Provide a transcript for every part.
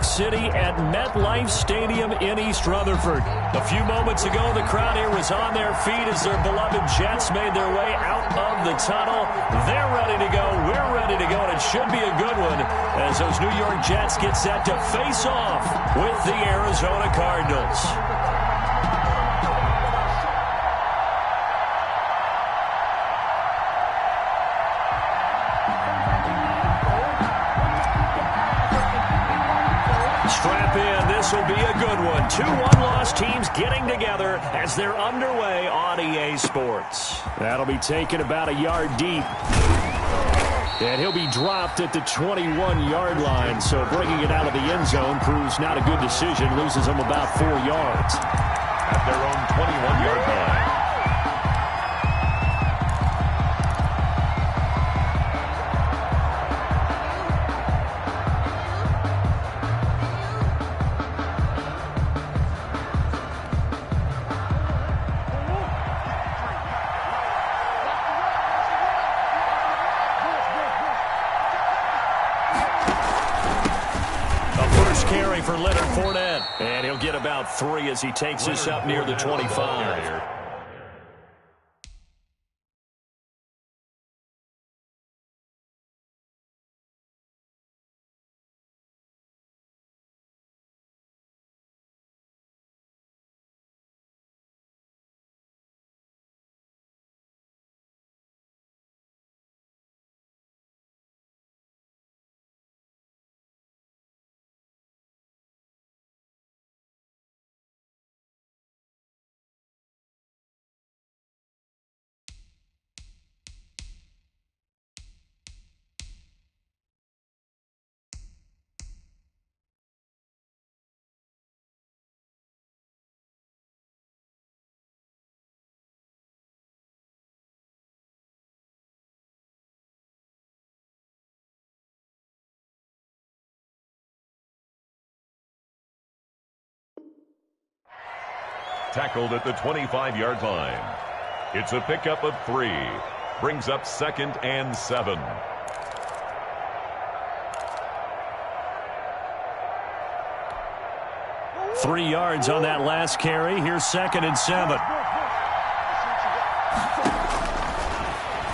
York City at MetLife Stadium in East Rutherford. A few moments ago, the crowd here was on their feet as their beloved Jets made their way out of the tunnel. They're ready to go. We're ready to go, and it should be a good one as those New York Jets get set to face off with the Arizona Cardinals. Strap in. This will be a good one. Two one-loss teams getting together as they're underway on EA Sports. That'll be taken about a yard deep. And he'll be dropped at the 21-yard line. So bringing it out of the end zone proves not a good decision. Loses them about 4 yards. At their own 21-yard line. For Leonard Fournette. And he'll get about 3 as he takes this up near the 25. Tackled at the 25-yard line. It's a pickup of 3. Brings up 2nd and 7. Three yards on that last carry. Here's 2nd and 7.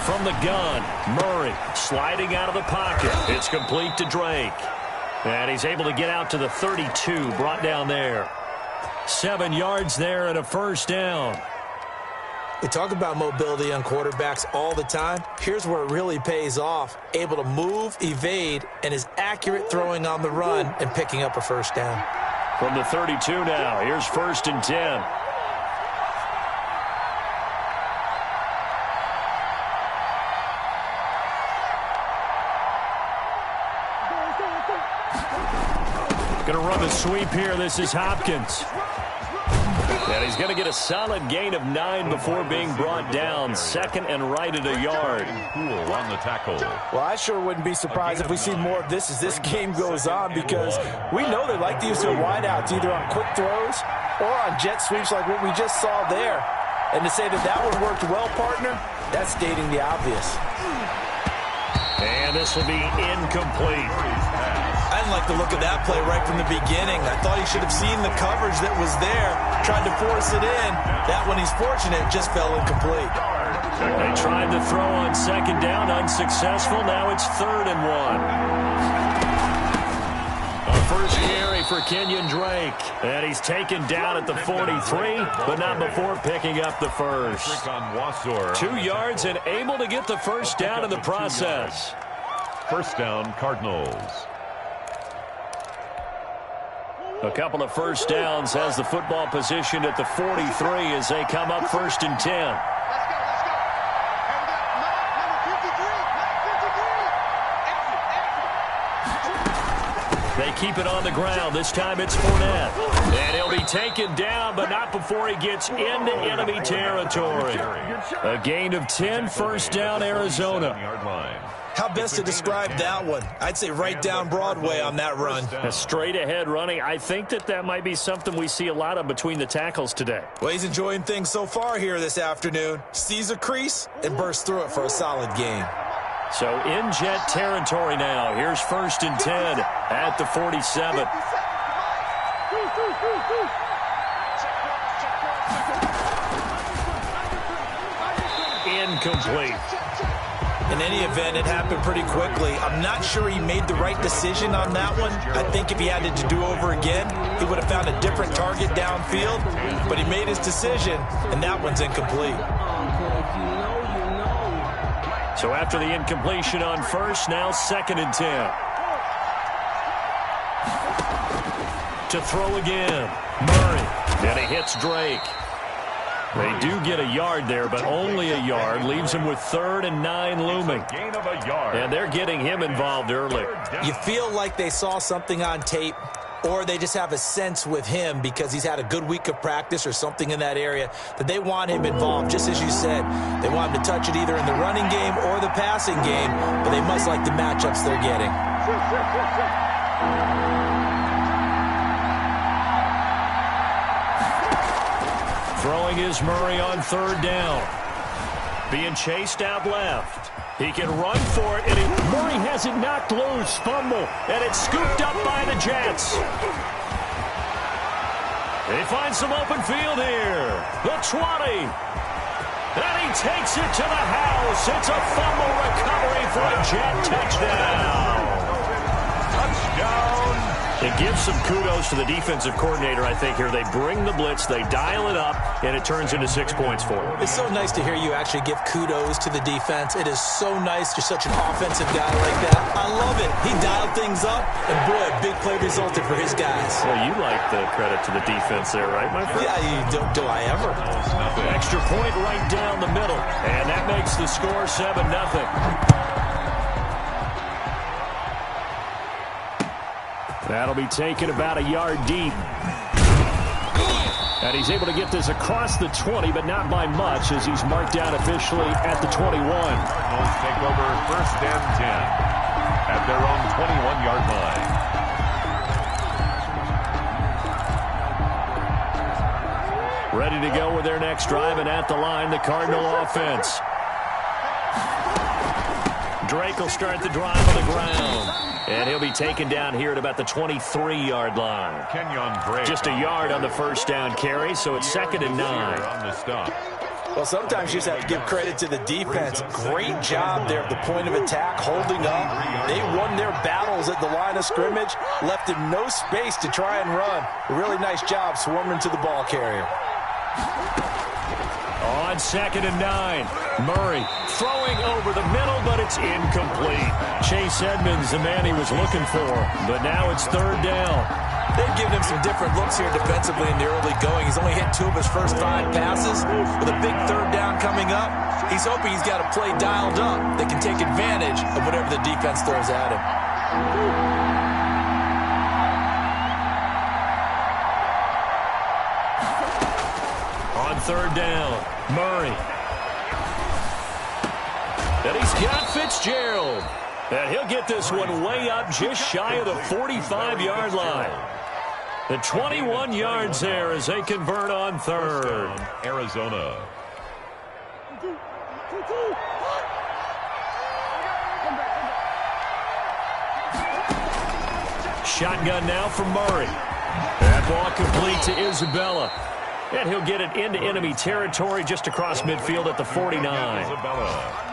From the gun, Murray sliding out of the pocket. It's complete to Drake. And he's able to get out to the 32, brought down there. 7 yards there and a first down. We talk about mobility on quarterbacks all the time. Here's where it really pays off. Able to move, evade, and is accurate throwing on the run and picking up a first down. From the 32 now, here's 1st and 10. Going to run the sweep here. This is Hopkins. And he's going to get a solid gain of 9 before being brought down. 2nd and right at a yard. Poole on the tackle. Well, I sure wouldn't be surprised if we see more of this as this game goes on, because we know they like to use their wideouts either on quick throws or on jet sweeps like what we just saw there. And to say that that one worked well, partner, that's stating the obvious. And this will be incomplete. I didn't like the look of that play right from the beginning. I thought he should have seen the coverage that was there, tried to force it in. That one, he's fortunate, just fell incomplete. They tried to throw on 2nd down, unsuccessful. Now it's 3rd and 1. A first carry for Kenyon Drake. And he's taken down at the 43, but not before picking up the first. 2 yards and able to get the first down in the process. First down, Cardinals. A couple of first downs has the football positioned at the 43 as they come up 1st and 10. They keep it on the ground. This time it's Fournette. And he'll be taken down, but not before he gets into enemy territory. A gain of 10, first down, Arizona. How best to describe that one? I'd say right down Broadway on that run. A straight-ahead running. I think that might be something we see a lot of between the tackles today. Well, he's enjoying things so far here this afternoon. Sees a crease and bursts through it for a solid gain. So in jet territory now. Here's 1st and 10 at the 47. Incomplete. In any event, it happened pretty quickly. I'm not sure he made the right decision on that one. I think if he had it to do over again, he would have found a different target downfield. But he made his decision, and that one's incomplete. So after the incompletion on first, now 2nd and 10. To throw again. Murray. And he hits Drake. They do get a yard there, but only a yard. Leaves him with 3rd and 9 looming. Gain of a yard. And they're getting him involved early. You feel like they saw something on tape, or they just have a sense with him because he's had a good week of practice or something in that area that they want him involved, just as you said. They want him to touch it either in the running game or the passing game, but they must like the matchups they're getting. Throwing is Murray on 3rd down. Being chased out left. He can run for it, and Murray has it knocked loose. Fumble, and it's scooped up by the Jets. They find some open field here. The 20. And he takes it to the house. It's a fumble recovery for a Jet touchdown. Touchdown. It gives some kudos to the defensive coordinator, I think, here. They bring the blitz, they dial it up, and it turns into 6 points for them. It's so nice to hear you actually give kudos to the defense. It is so nice. You're such an offensive guy like that. I love it. He dialed things up, and boy, a big play resulted for his guys. Well, you like the credit to the defense there, right, my friend? Yeah, do I ever? Extra point right down the middle, and that makes the score 7-0. That'll be taken about a yard deep. And he's able to get this across the 20, but not by much, as he's marked down officially at the 21. Cardinals take over 1st and 10 at their own 21-yard line. Ready to go with their next drive, and at the line, the Cardinal offense. Drake will start the drive on the ground. And he'll be taken down here at about the 23-yard line. Kenyon Drake. Just a yard on the 1st down carry, so it's 2nd and 9. On the stop. Well, sometimes you just have to give credit to the defense. Great job there at the point of attack, holding up. They won their battles at the line of scrimmage, left him no space to try and run. A really nice job swarming to the ball carrier. On 2nd and 9, Murray throwing over the middle, but it's incomplete. Chase Edmonds, the man he was looking for, but now it's 3rd down. They've given him some different looks here defensively in the early going. He's only hit 2 of his first 5 passes. With a big 3rd down coming up, he's hoping he's got a play dialed up that can take advantage of whatever the defense throws at him. On 3rd down, Murray. And he's got Fitzgerald. And he'll get this one way up just shy of the 45-yard line. The 21 yards there as they convert on 3rd. Arizona. Shotgun now from Murray. That ball complete to Isabella. And he'll get it into enemy territory just across midfield at the 49. Isabella.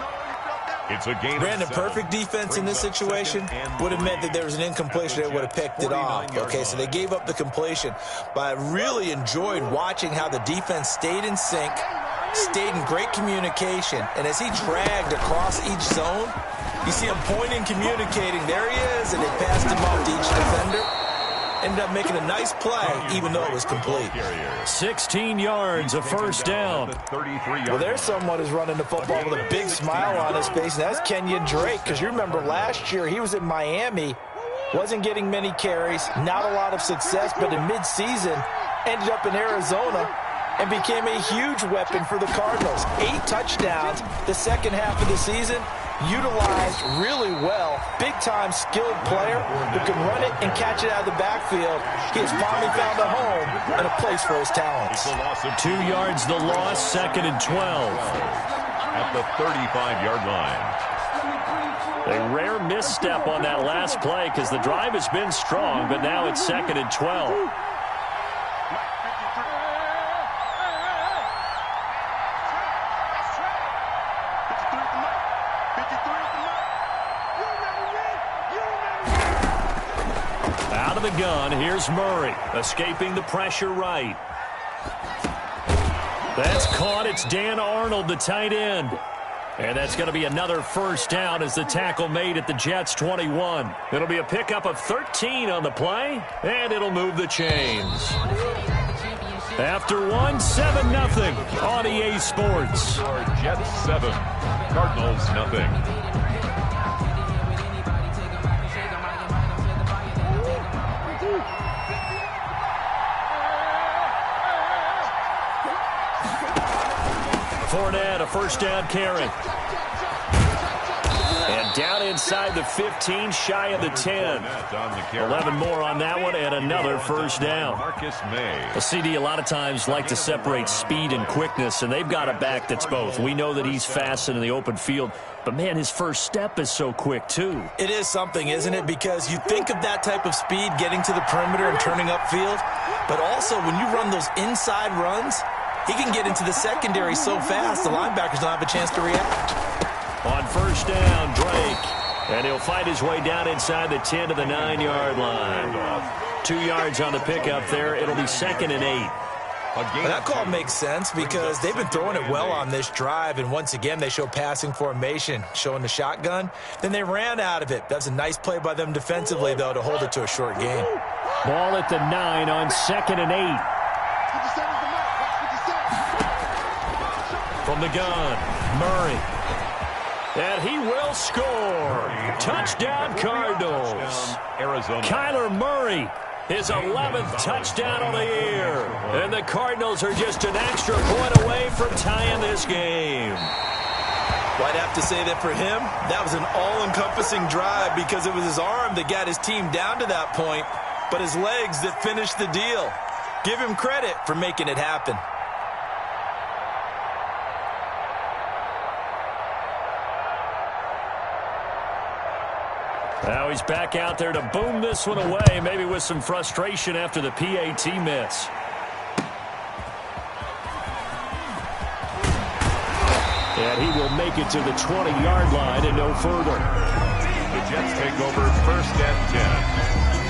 It's a game. Brandon, perfect defense in this situation would have meant that there was an incompletion. They would have picked it off. Okay, so they gave up the completion. But I really enjoyed watching how the defense stayed in sync, stayed in great communication. And as he dragged across each zone, you see him pointing, communicating. There he is, and they passed him off to each defender. Ended up making a nice play, even though it was complete. 16 yards, a 1st down. Well, there's someone who's running the football with a big smile on his face, and that's Kenyon Drake, because you remember last year he was in Miami, wasn't getting many carries, not a lot of success, but in midseason ended up in Arizona and became a huge weapon for the Cardinals. 8 touchdowns the second half of the season. Utilized really well, big-time skilled player who can run it and catch it out of the backfield. He has finally found a home and a place for his talents. 2 yards the loss, 2nd and 12. At the 35-yard line. A rare misstep on that last play because the drive has been strong, but now it's 2nd and 12. Out of the gun, here's Murray, escaping the pressure right. That's caught. It's Dan Arnold, the tight end. And that's going to be another first down as the tackle made at the Jets' 21. It'll be a pickup of 13 on the play, and it'll move the chains. After one, 7-0 on EA Sports. Jets 7, Cardinals nothing. Fournette, a first down carry. And down inside the 15, shy of the 10. 11 more on that one, and another first down. A CD a lot of times like to separate speed and quickness, and they've got a back that's both. We know that he's fast in the open field, but, man, his first step is so quick, too. It is something, isn't it? Because you think of that type of speed getting to the perimeter and turning upfield, but also when you run those inside runs, he can get into the secondary so fast, the linebackers don't have a chance to react. On first down, Drake. And he'll fight his way down inside the 10 to the 9-yard line. 2 yards on the pickup there. It'll be 2nd and 8. Well, that call makes sense because they've been throwing it well on this drive, and once again they show passing formation, showing the shotgun. Then they ran out of it. That's a nice play by them defensively, though, to hold it to a short game. Ball at the 9 on 2nd and 8. From the gun, Murray. And he will score. Touchdown, Cardinals. Arizona. Kyler Murray, his 11th touchdown of the year. And the Cardinals are just an extra point away from tying this game. Well, I'd have to say that for him, that was an all-encompassing drive because it was his arm that got his team down to that point, but his legs that finished the deal. Give him credit for making it happen. Now he's back out there to boom this one away, maybe with some frustration after the PAT miss. And he will make it to the 20-yard line and no further. The Jets take over 1st and 10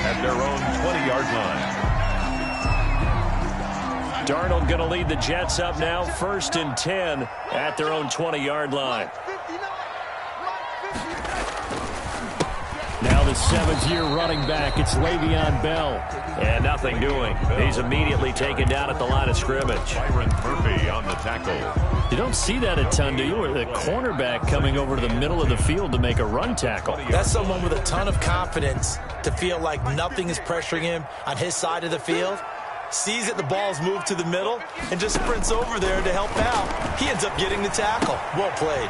at their own 20-yard line. Darnold going to lead the Jets up now, 1st and 10 at their own 20-yard line. Now the 7th-year running back, it's Le'Veon Bell. And nothing doing. He's immediately taken down at the line of scrimmage. Byron Murphy on the tackle. You don't see that a ton, do you? Or the cornerback coming over to the middle of the field to make a run tackle. That's someone with a ton of confidence to feel like nothing is pressuring him on his side of the field. Sees that the ball's moved to the middle and just sprints over there to help out. He ends up getting the tackle. Well played.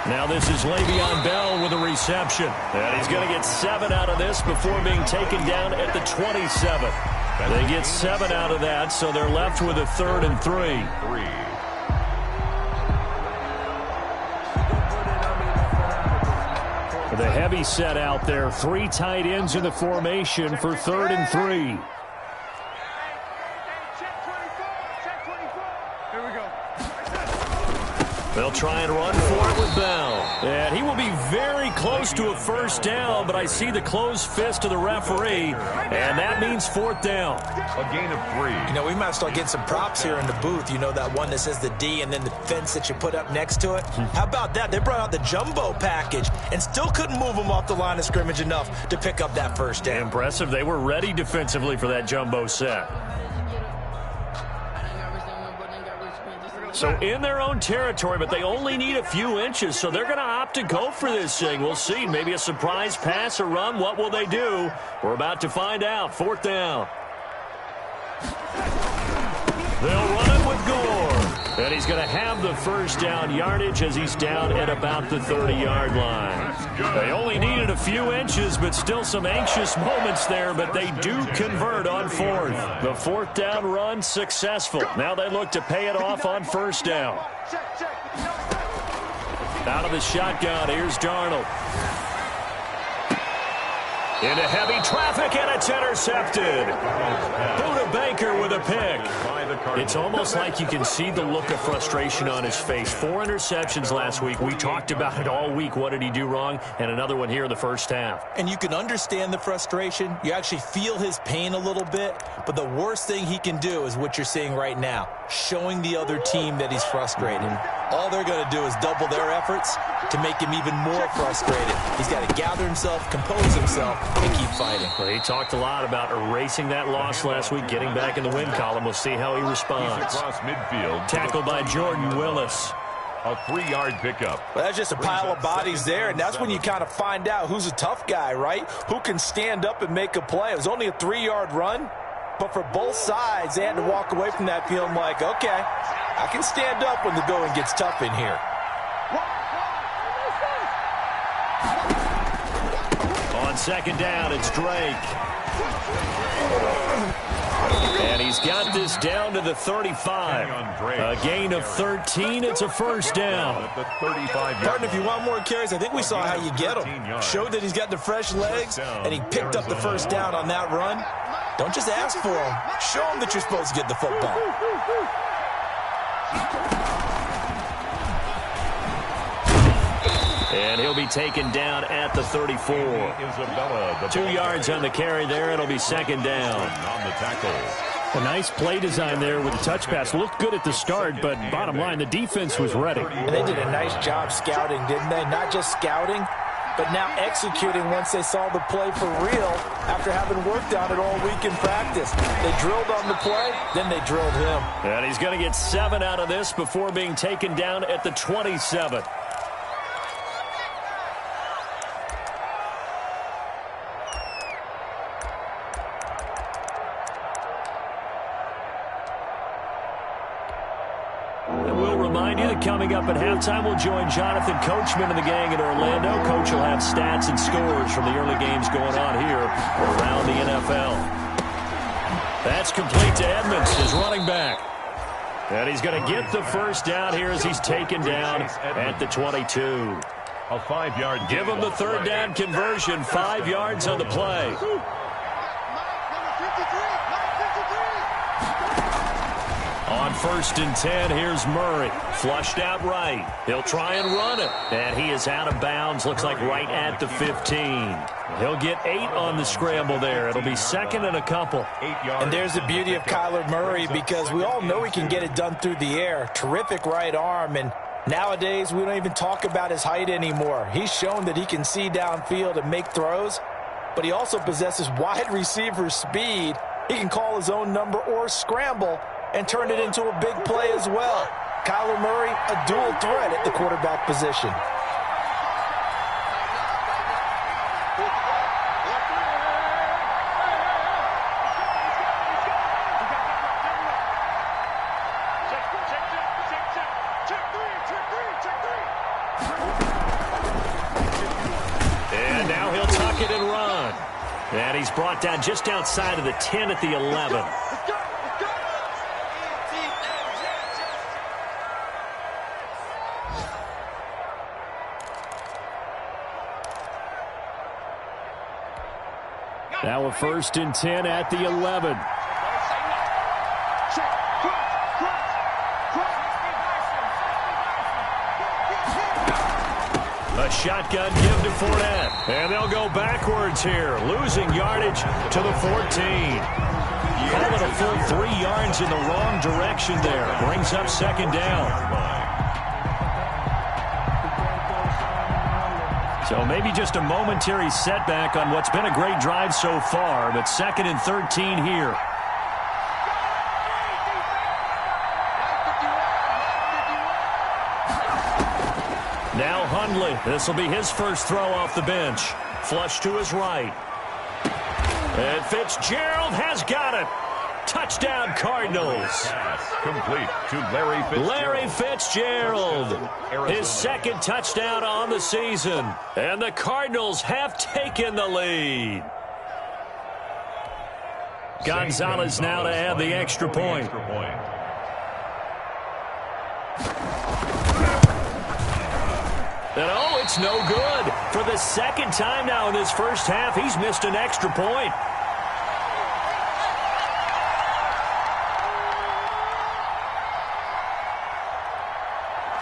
Now this is Le'Veon Bell with a reception. And he's going to get 7 out of this before being taken down at the 27. They get 7 out of that, so they're left with a 3rd and 3. The heavy set out there. 3 tight ends in the formation for 3rd and 3. They'll try and run for it with Bell. And he will be very close to a first down, but I see the closed fist of the referee, and that means 4th down. A gain of 3. You know, we might start getting some props here in the booth. You know, that one that says the D and then the fence that you put up next to it? How about that? They brought out the jumbo package and still couldn't move them off the line of scrimmage enough to pick up that first down. Impressive. They were ready defensively for that jumbo set. So in their own territory, but they only need a few inches, so they're going to opt to go for this thing. We'll see. Maybe a surprise pass or run. What will they do? We're about to find out. 4th down. They'll run it with Gore. And he's going to have the first down yardage as he's down at about the 30-yard line. They only needed a few inches, but still some anxious moments there, but they do convert on 4th. The 4th down run successful. Now they look to pay it off on 1st down. Out of the shotgun, here's Darnold. Into heavy traffic, and it's intercepted. Buda Baker with a pick. It's almost like you can see the look of frustration on his face. 4 interceptions last week. We talked about it all week. What did he do wrong? And another one here in the first half. And you can understand the frustration. You actually feel his pain a little bit. But the worst thing he can do is what you're seeing right now, showing the other team that he's frustrated. All they're going to do is double their efforts to make him even more frustrated. He's got to gather himself, compose himself, and keep fighting. Well, he talked a lot about erasing that loss last week, getting back in the win column. We'll see how he responds. Across midfield. Tackled by Jordan Willis. A 3-yard pickup. Well, that's just a pile of bodies there, and that's when you kind of find out who's a tough guy, right? Who can stand up and make a play. It was only a 3-yard run, but for both sides, they had to walk away from that feeling like, okay, I can stand up when the going gets tough in here. On second down, it's Drake. And he's got this down to the 35. A gain of 13. It's a first down. Pardon, if you want more carries, I think we saw how you get him. Showed that he's got the fresh legs, and he picked up the first down on that run. Don't just ask for him. Show him that you're supposed to get the football. And he'll be taken down at the 34. 2 yards on the carry there. It'll be second down. On the tackle. A nice play design there with the touch pass. Looked good at the start, but bottom line, the defense was ready. And they did a nice job scouting, didn't they? Not just scouting, but now executing once they saw the play for real after having worked on it all week in practice. They drilled on the play, then they drilled him. And he's going to get 7 out of this before being taken down at the 27. Coming up at halftime, we'll join Jonathan Coachman and the gang in Orlando. Coach will have stats and scores from the early games going on here around the NFL. That's complete to Edmonds, his running back. And he's going to get the first down here as he's taken down at the 22. A 5-yard gain. Give him the third down conversion, 5 yards on the play. On 1st and 10, here's Murray. Flushed out right. He'll try and run it. And he is out of bounds. Looks like right at the 15. He'll get 8 on the scramble there. It'll be second and a couple. And there's the beauty of Kyler Murray, because we all know he can get it done through the air. Terrific right arm. And nowadays, we don't even talk about his height anymore. He's shown that he can see downfield and make throws. But he also possesses wide receiver speed. He can call his own number or scramble and turn it into a big play as well. Kyler Murray, a dual threat at the quarterback position. And now he'll tuck it and run. And he's brought down just outside of the 10 at the 11. Now a 1st and 10 at the 11. A shotgun give to Fournette. And they'll go backwards here, losing yardage to the 14. Call it a full 3 yards in the wrong direction there. Brings up second down. So maybe just a momentary setback on what's been a great drive so far, but 2nd and 13 here. Now Hundley. This will be his first throw off the bench. Flush to his right. And Fitzgerald has got it. Touchdown, Cardinals. Complete to Larry Fitzgerald. Larry Fitzgerald, his second touchdown on the season. And the Cardinals have taken the lead. Gonzalez now to add the extra point. And oh, it's no good. For the second time now in this first half, he's missed an extra point.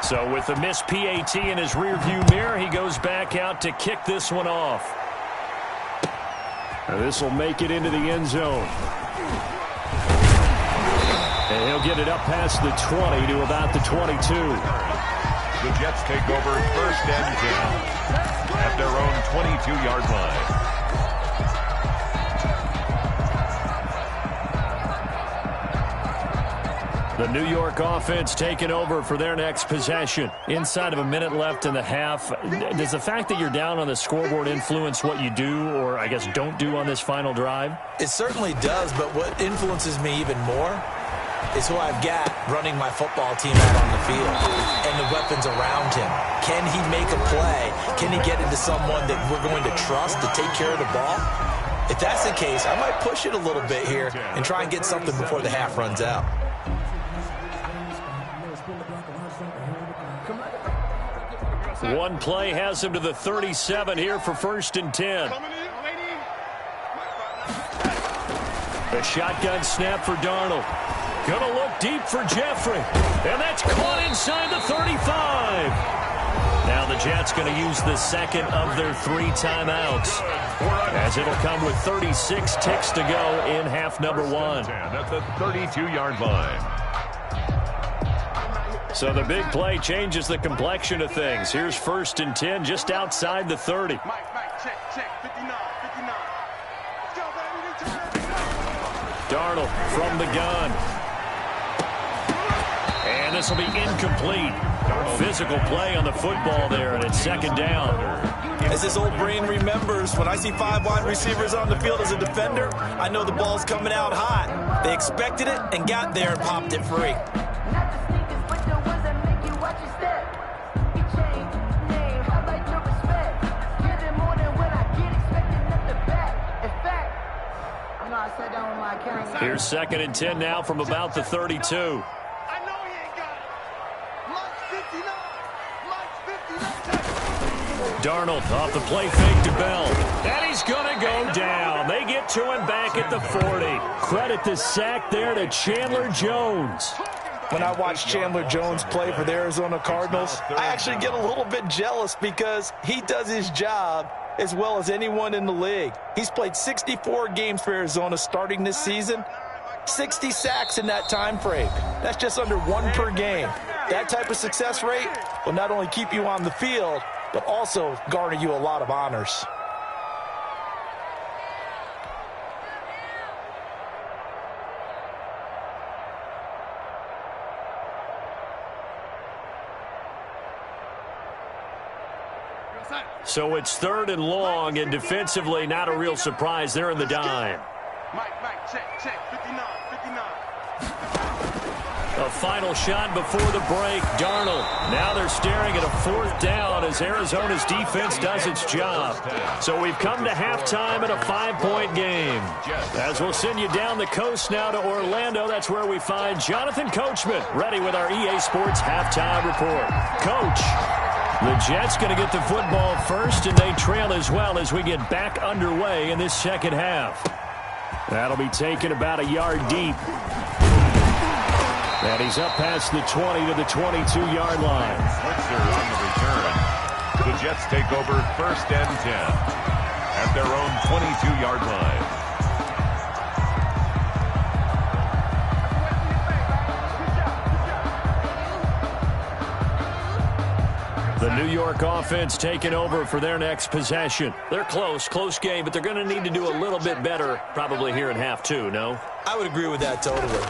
So with the missed PAT in his rearview mirror, he goes back out to kick this one off. Now this will make it into the end zone. And he'll get it up past the 20 to about the 22. The Jets take over first and 10 at their own 22-yard line. The New York offense taking over for their next possession. Inside of a minute left in the half. Does the fact that you're down on the scoreboard influence what you do, or I guess don't do on this final drive? It certainly does, but what influences me even more is who I've got running my football team out on the field and the weapons around him. Can he make a play? Can he get into someone that we're going to trust to take care of the ball? If that's the case, I might push it a little bit here and try and get something before the half runs out. One play has him to the 37 here for first and 10. A shotgun snap for Darnold. Gonna look deep for Jeffrey. And that's caught inside the 35. Now the Jets going to use the second of their 3 timeouts, as it'll come with 36 ticks to go in half number 1. At the 32-yard line. So the big play changes the complexion of things. Here's first and 10 just outside the 30. Mike, check, 59, 59. Let's go, baby. Darnold from the gun. And this will be incomplete. Physical play on the football there, and it's second down. As his old brain remembers, when I see 5 wide receivers on the field as a defender, I know the ball's coming out hot. They expected it and got there and popped it free. Here's second and 10 now from about the 32. I know he ain't got it. 59. Darnold off the play fake to Bell. And he's going to go down. They get to him back at the 40. Credit the sack there to Chandler Jones. When I watch Chandler Jones play for the Arizona Cardinals, I actually get a little bit jealous because he does his job as well as anyone in the league. He's played 64 games for Arizona starting this season, 60 sacks in that time frame. That's just under 1 per game. That type of success rate will not only keep you on the field, but also garner you a lot of honors. So it's third and long, and defensively not a real surprise. They're in the dime. Mike, check, 59, 59. A final shot before the break. Darnold. Now they're staring at a 4th down as Arizona's defense does its job. So we've come to halftime at a 5-point game. As we'll send you down the coast now to Orlando, that's where we find Jonathan Coachman ready with our EA Sports halftime report. Coach, the Jets going to get the football first, and they trail as well as we get back underway in this second half. That'll be taken about a yard deep. And he's up past the 20 to the 22-yard line. Switzer on the return. The Jets take over first and 10 at their own 22-yard line. The New York offense taking over for their next possession. They're close game, but they're going to need to do a little bit better probably here in half 2, no? I would agree with that totally.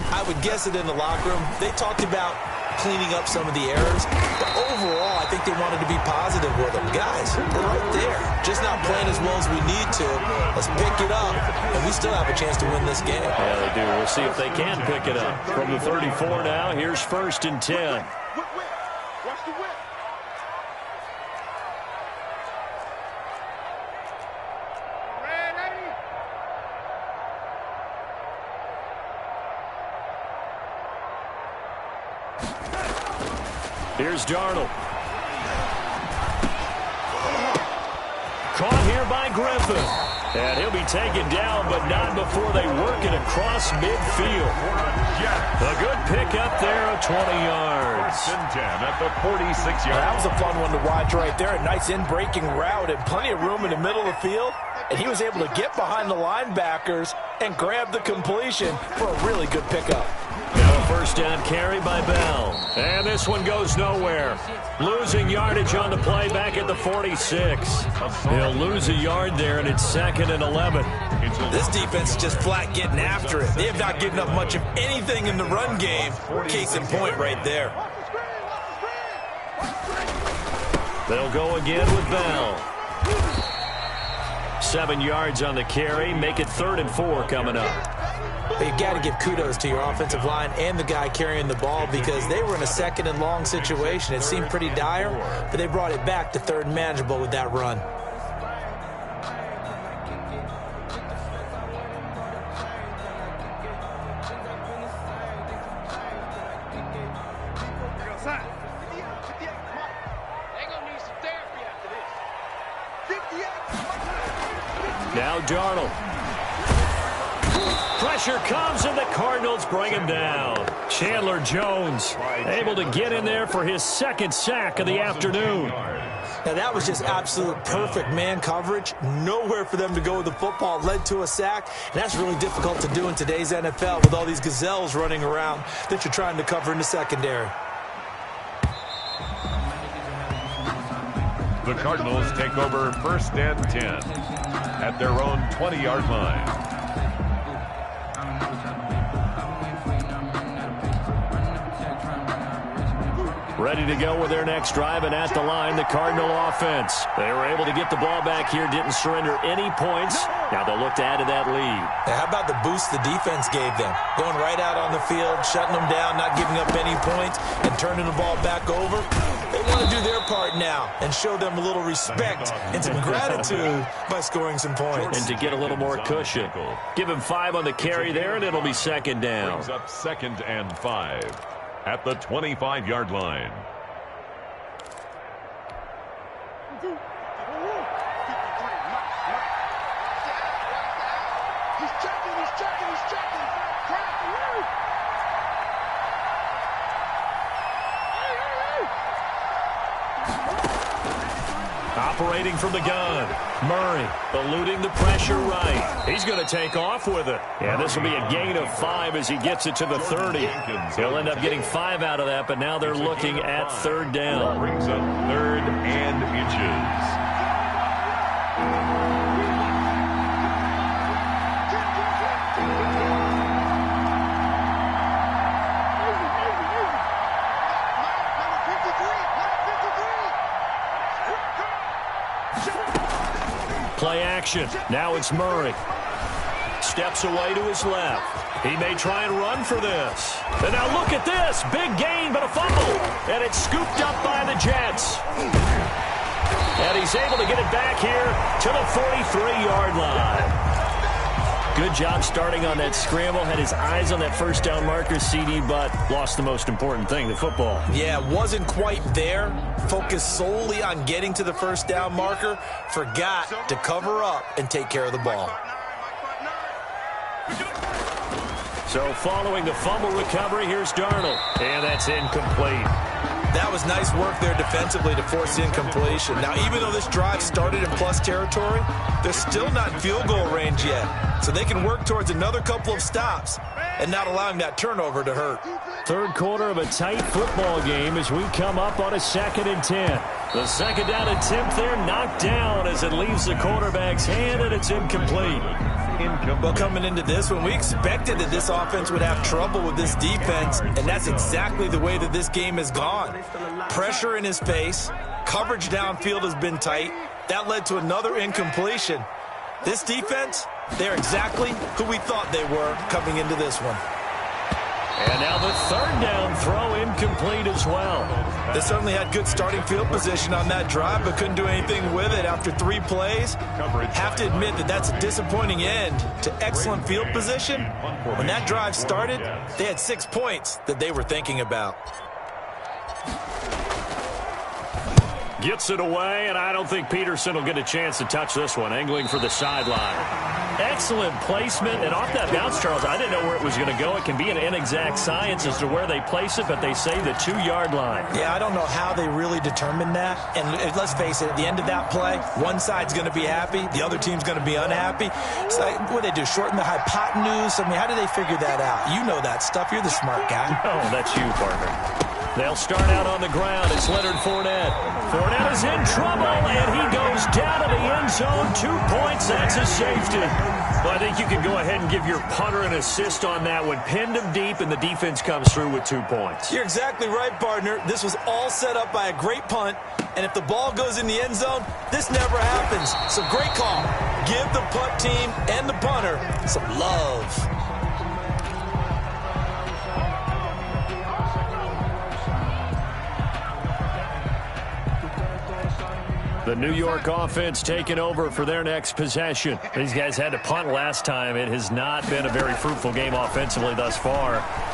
I would guess it in the locker room. They talked about cleaning up some of the errors, but overall, I think they wanted to be positive with them. Guys, they're right there. Just not playing as well as we need to. Let's pick it up, and we still have a chance to win this game. Yeah, they do. We'll see if they can pick it up. From the 34 now, here's first and 10. Watch the whip. Here's Darnold. Griffin. And he'll be taken down, but not before they work it across midfield. A good pickup there of 20 yards. 10 at the 46-yard. That was a fun one to watch right there. A nice in-breaking route and plenty of room in the middle of the field. And he was able to get behind the linebackers and grab the completion for a really good pickup. Now a first down carry by Bell. And this one goes nowhere. Losing yardage on the play back at the 46. He'll lose a yard there, and it's 2nd and 11. This defense is just flat getting after it. They have not given up much of anything in the run game. Case in point right there. They'll go again with Bell. 7 yards on the carry. Make it 3rd and 4 coming up. But you got to give kudos to your offensive line and the guy carrying the ball because they were in a 2nd and long situation. It seemed pretty dire, but they brought it back to 3rd and manageable with that run. Now Darnold. Pressure comes, and the Cardinals bring him down. Chandler Jones able to get in there for his 2nd sack of the afternoon. Now, that was just absolute perfect man coverage. Nowhere for them to go with the football. Led to a sack, and that's really difficult to do in today's NFL with all these gazelles running around that you're trying to cover in the secondary. The Cardinals take over 1st and 10 at their own 20-yard line. Ready to go with their next drive, and at the line, the Cardinal offense. They were able to get the ball back here, didn't surrender any points. Now they'll look to add to that lead. Now, how about the boost the defense gave them? Going right out on the field, shutting them down, not giving up any points, and turning the ball back over. They want to do their part now and show them a little respect and some gratitude by scoring some points. And to get a little more cushion. Give him 5 on the carry there, and it'll be 2nd down. Brings up 2nd and 5 at the 25-yard line. Operating from the gun. Murray eluding the pressure right. He's going to take off with it. Yeah, this will be a gain of 5 as he gets it to the 30. He'll end up getting 5 out of that, but now they're looking at 3rd down. Brings up 3rd and inches. Play action. Now it's Murray. Steps away to his left. He may try and run for this. And now look at this. Big gain, but a fumble. And it's scooped up by the Jets. And he's able to get it back here to the 43-yard line. Good job starting on that scramble. Had his eyes on that first down marker, CD, but lost the most important thing, the football. Yeah, wasn't quite there. Focused solely on getting to the first down marker. Forgot to cover up and take care of the ball. So following the fumble recovery, here's Darnold. And that's incomplete. That was nice work there defensively to force incompletion. Now, even though this drive started in plus territory, they're still not in field goal range yet. So they can work towards another couple of stops and not allowing that turnover to hurt. 3rd quarter of a tight football game as we come up on a 2nd and 10. The 2nd down attempt there knocked down as it leaves the quarterback's hand, and it's incomplete. Well, coming into this one, we expected that this offense would have trouble with this defense, and that's exactly the way that this game has gone. Pressure in his face, coverage downfield has been tight. That led to another incompletion. This defense, they're exactly who we thought they were coming into this one. And now the 3rd down throw incomplete as well. They certainly had good starting field position on that drive, but couldn't do anything with it after 3 plays. Have to admit that that's a disappointing end to excellent field position. When that drive started, they had 6 points that they were thinking about. Gets it away, and I don't think Peterson will get a chance to touch this one. Angling for the sideline. Excellent placement, and off that bounce, Charles, I didn't know where it was going to go. It can be an inexact science as to where they place it, but they say the 2-yard line. Yeah, I don't know how they really determined that. And let's face it, at the end of that play, one side's going to be happy, the other team's going to be unhappy. It's like, what do they do, shorten the hypotenuse? I mean, how do they figure that out? You know that stuff. You're the smart guy. Oh, that's you, partner. They'll start out on the ground. It's Leonard Fournette. Fournette is in trouble, and he goes down to the end zone. 2 points. That's a safety. Well, I think you can go ahead and give your punter an assist on that one. Pinned him deep, and the defense comes through with 2 points. You're exactly right, partner. This was all set up by a great punt, and if the ball goes in the end zone, this never happens. So great call. Give the punt team and the punter some love. The New York offense taking over for their next possession. These guys had to punt last time. It has not been a very fruitful game offensively thus far.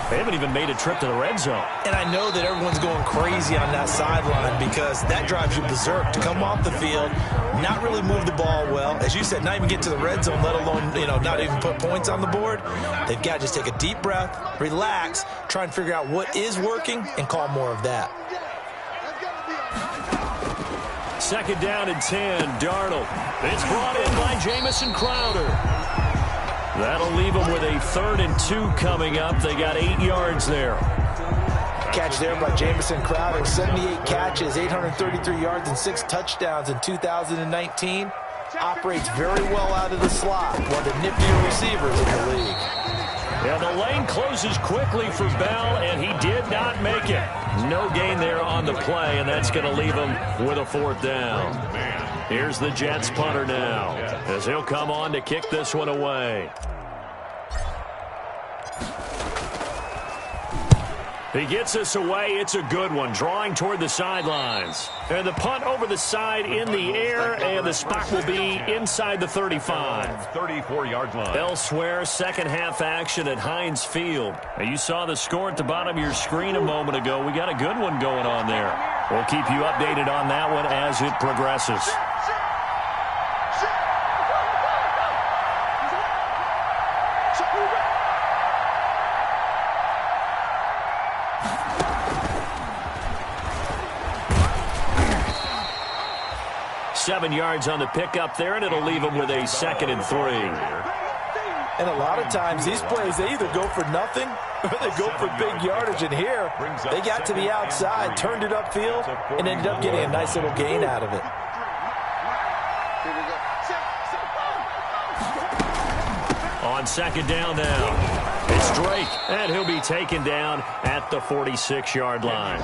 They haven't even made a trip to the red zone. And I know that everyone's going crazy on that sideline because that drives you berserk to come off the field, not really move the ball well. As you said, not even get to the red zone, let alone, not even put points on the board. They've got to just take a deep breath, relax, try and figure out what is working, and call more of that. 2nd down and 10, Darnold. It's brought in by Jamison Crowder. That'll leave them with a 3rd and 2 coming up. They got 8 yards there. Catch there by Jamison Crowder. 78 catches, 833 yards, and 6 touchdowns in 2019. Operates very well out of the slot. One of the niftier receivers in the league. Yeah, the lane closes quickly for Bell, and he did not make it. No gain there on the play, and that's going to leave him with a 4th down. Here's the Jets punter now, as he'll come on to kick this one away. He gets this away. It's a good one, drawing toward the sidelines. And the punt over the side in the air, and the spot will be inside the 35. 34-yard line. Elsewhere, second half action at Heinz Field. Now, you saw the score at the bottom of your screen a moment ago. We got a good one going on there. We'll keep you updated on that one as it progresses. Seven yards on the pickup there, and it'll leave them with a 2nd and 3. And a lot of times these plays, they either go for nothing or they go for big yardage. And here, they got to the outside, turned it upfield, and ended up getting a nice little gain out of it. On 2nd down now. It's Drake, and he'll be taken down at the 46-yard line.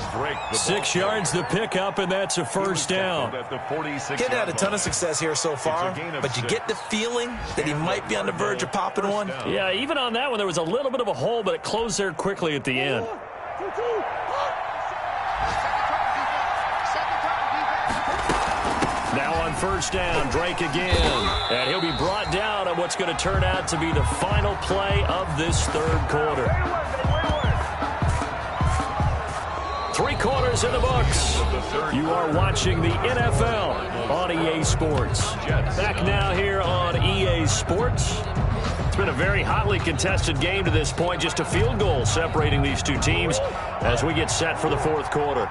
6 yards the pickup, and that's a 1st down. Getting had a ton of success here so far, but you get the feeling that he might be on the verge of popping one. Yeah, even on that one, there was a little bit of a hole, but it closed there quickly at the end. Now on 1st down, Drake again. And he'll be brought down on what's going to turn out to be the final play of this 3rd quarter. 3 quarters in the books. You are watching the NFL on EA Sports. Back now here on EA Sports. It's been a very hotly contested game to this point. Just a field goal separating these two teams as we get set for the 4th quarter.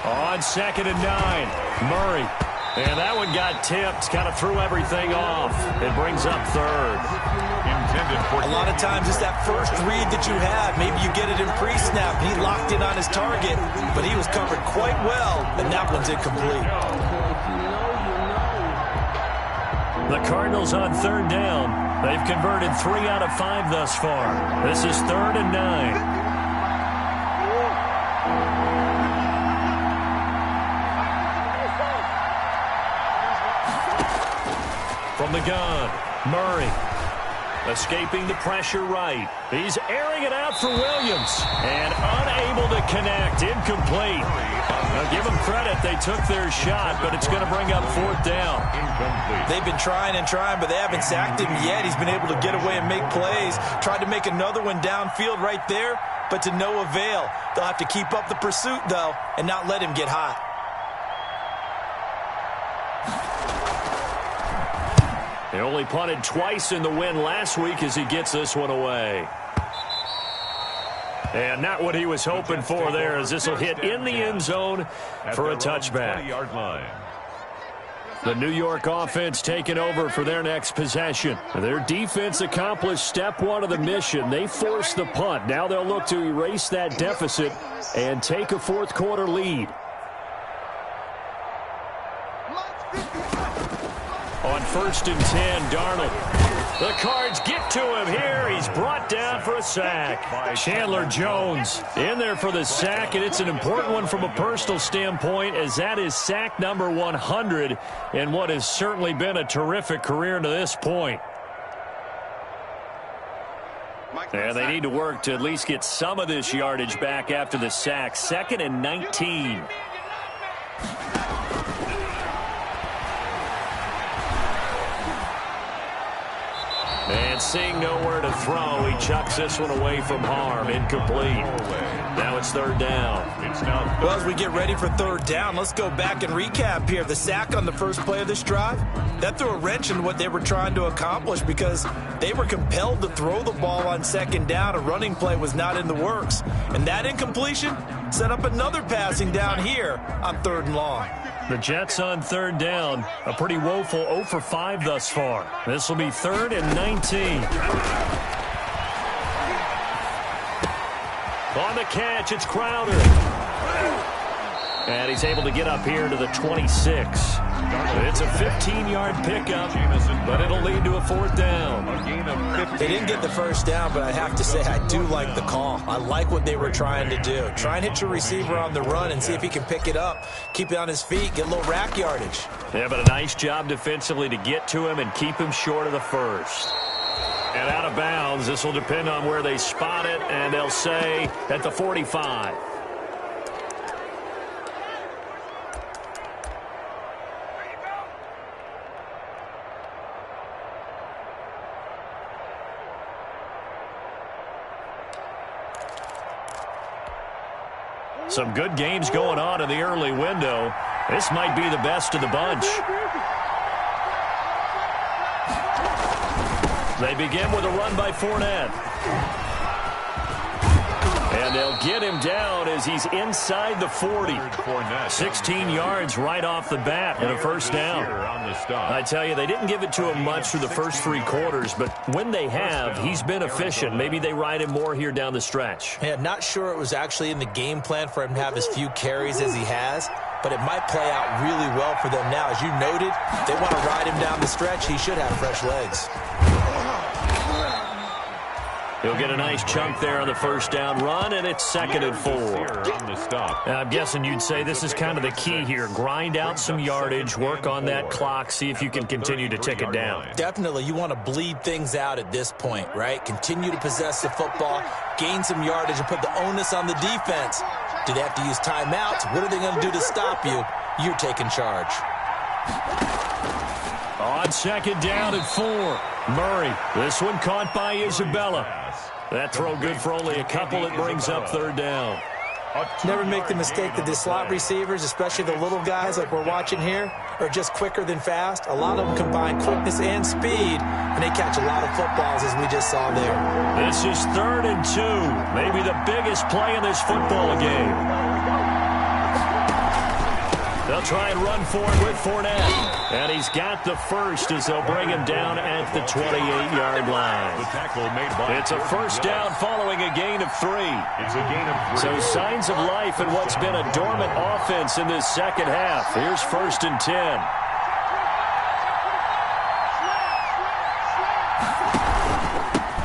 On 2nd and 9, Murray. And that one got tipped, kind of threw everything off. It brings up 3rd. A lot of times it's that first read that you have. Maybe you get it in pre-snap. He locked in on his target, but he was covered quite well, and that one's incomplete. The Cardinals on 3rd down. They've converted 3 out of 5 thus far. This is 3rd and 9. From the gun, Murray escaping the pressure right. He's airing it out for Williams and unable to connect. Incomplete. Now give them credit. They took their shot, but it's going to bring up 4th down. Incomplete. They've been trying and trying, but they haven't sacked him yet. He's been able to get away and make plays. Tried to make another one downfield right there. but to no avail. They'll have to keep up the pursuit, though, and not let him get hot. He only punted twice in the win last week as he gets this one away. And not what he was hoping for there, as this will hit in the end zone for a touchback. The New York offense taking over for their next possession. Their defense accomplished step one of the mission. They forced the punt. Now they'll look to erase that deficit and take a fourth quarter lead. On 1st and 10, Darnold. The Cards get to him here. He's brought down for a sack. Chandler Jones in there for the sack, and it's an important one from a personal standpoint, as that is sack number 100 in what has certainly been a terrific career to this point. And they need to work to at least get some of this yardage back after the sack. 2nd and 19. And seeing nowhere to throw, he chucks this one away from harm. Incomplete. Now it's 3rd down. Well, as we get ready for 3rd down, let's go back and recap here. The sack on the first play of this drive, that threw a wrench in what they were trying to accomplish because they were compelled to throw the ball on 2nd down. A running play was not in the works. And that incompletion set up another passing down here on 3rd and long. The Jets on 3rd down, a pretty woeful 0 for 5 thus far. This will be 3rd and 19. On the catch, it's Crowder. And he's able to get up here to the 26. It's a 15-yard pickup, but it'll lead to a 4th down. They didn't get the 1st down, but I have to say I do like the call. I like what they were trying to do. Try and hit your receiver on the run and see if he can pick it up, keep it on his feet, get a little rack yardage. Yeah, but a nice job defensively to get to him and keep him short of the 1st. And out of bounds, this will depend on where they spot it, and they'll say at the 45. Some good games going on in the early window. This might be the best of the bunch. They begin with a run by Fournette. And they'll get him down as he's inside the 40. 16 yards right off the bat and a 1st down. I tell you, they didn't give it to him much through the first 3 quarters, but when they have, he's been efficient. Maybe they ride him more here down the stretch. Yeah, not sure it was actually in the game plan for him to have as few carries as he has, but it might play out really well for them now. As you noted, they want to ride him down the stretch. He should have fresh legs. He'll get a nice chunk there on the 1st down run, and it's 2nd and 4. I'm guessing you'd say this is kind of the key here. Grind out some yardage, work on that clock, see if you can continue to tick it down. Definitely. You want to bleed things out at this point, right? Continue to possess the football, gain some yardage, and put the onus on the defense. Do they have to use timeouts? What are they going to do to stop you? You're taking charge. On 2nd down at 4. Murray. This one caught by Isabella. That throw good for only a couple. It brings up 3rd down. Never make the mistake that the slot receivers, especially the little guys like we're watching here, are just quicker than fast. A lot of them combine quickness and speed, and they catch a lot of footballs, as we just saw there. This is 3rd and 2. Maybe the biggest play in this football game. They'll try and run for it with Fournette. And he's got the 1st as they'll bring him down at the 28-yard line. It's a 1st down following a gain of 3. So signs of life in what's been a dormant offense in this 2nd half. Here's 1st and 10.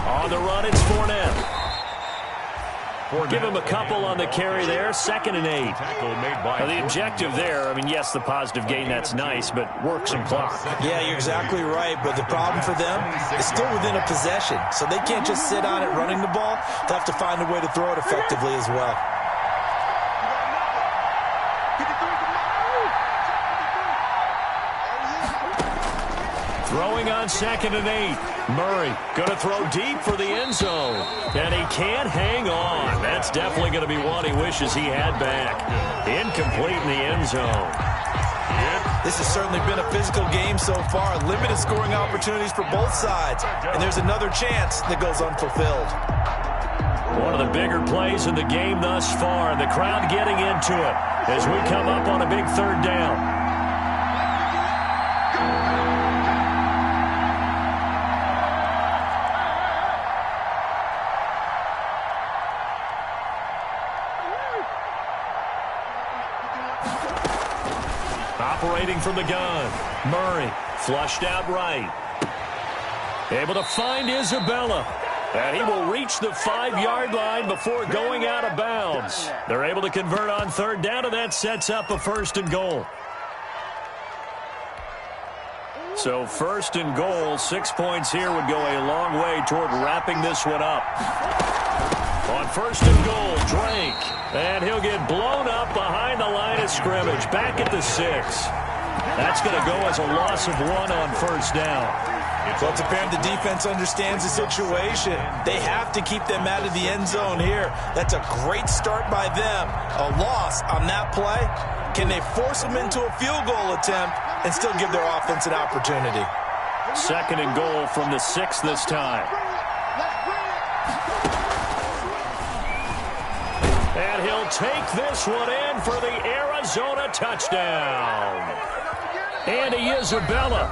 On the run, it's Fournette. Give him a couple on the carry there. 2nd and 8. Now the objective there, I mean, yes, the positive gain, that's nice, but work some clock. Yeah, you're exactly right, but the problem for them is still within a possession, so they can't just sit on it running the ball. They'll have to find a way to throw it effectively as well. Throwing on 2nd and 8. Murray going to throw deep for the end zone. And he can't hang on. That's definitely going to be one he wishes he had back. Incomplete in the end zone. This has certainly been a physical game so far. Limited scoring opportunities for both sides. And there's another chance that goes unfulfilled. One of the bigger plays in the game thus far. And the crowd getting into it as we come up on a big 3rd down. Operating from the gun. Murray flushed out right. Able to find Isabella. And he will reach the 5-yard line before going out of bounds. They're able to convert on 3rd down, and that sets up a 1st and goal. So 1st and goal, 6 points here would go a long way toward wrapping this one up. On 1st and goal, Drake. And he'll get blown up behind the line of scrimmage. Back at the 6. That's going to go as a loss of 1 on 1st down. Well, it's apparent the defense understands the situation. They have to keep them out of the end zone here. That's a great start by them. A loss on that play. Can they force them into a field goal attempt and still give their offense an opportunity? 2nd and goal from the 6 this time. And he'll take this one in for the Arizona touchdown. Andy Isabella,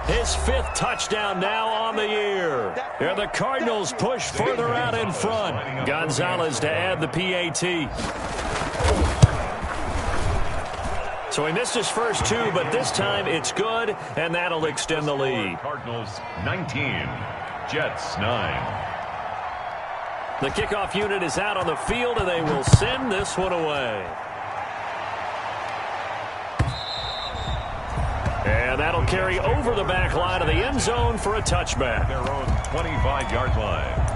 his 5th touchdown now on the year. And the Cardinals push further out in front. Gonzalez to add the PAT. So he missed his first 2, but this time it's good, and that'll extend the lead. Cardinals 19, Jets 9. The kickoff unit is out on the field, and they will send this one away. And that'll carry over the back line of the end zone for a touchback. Their own 25-yard line.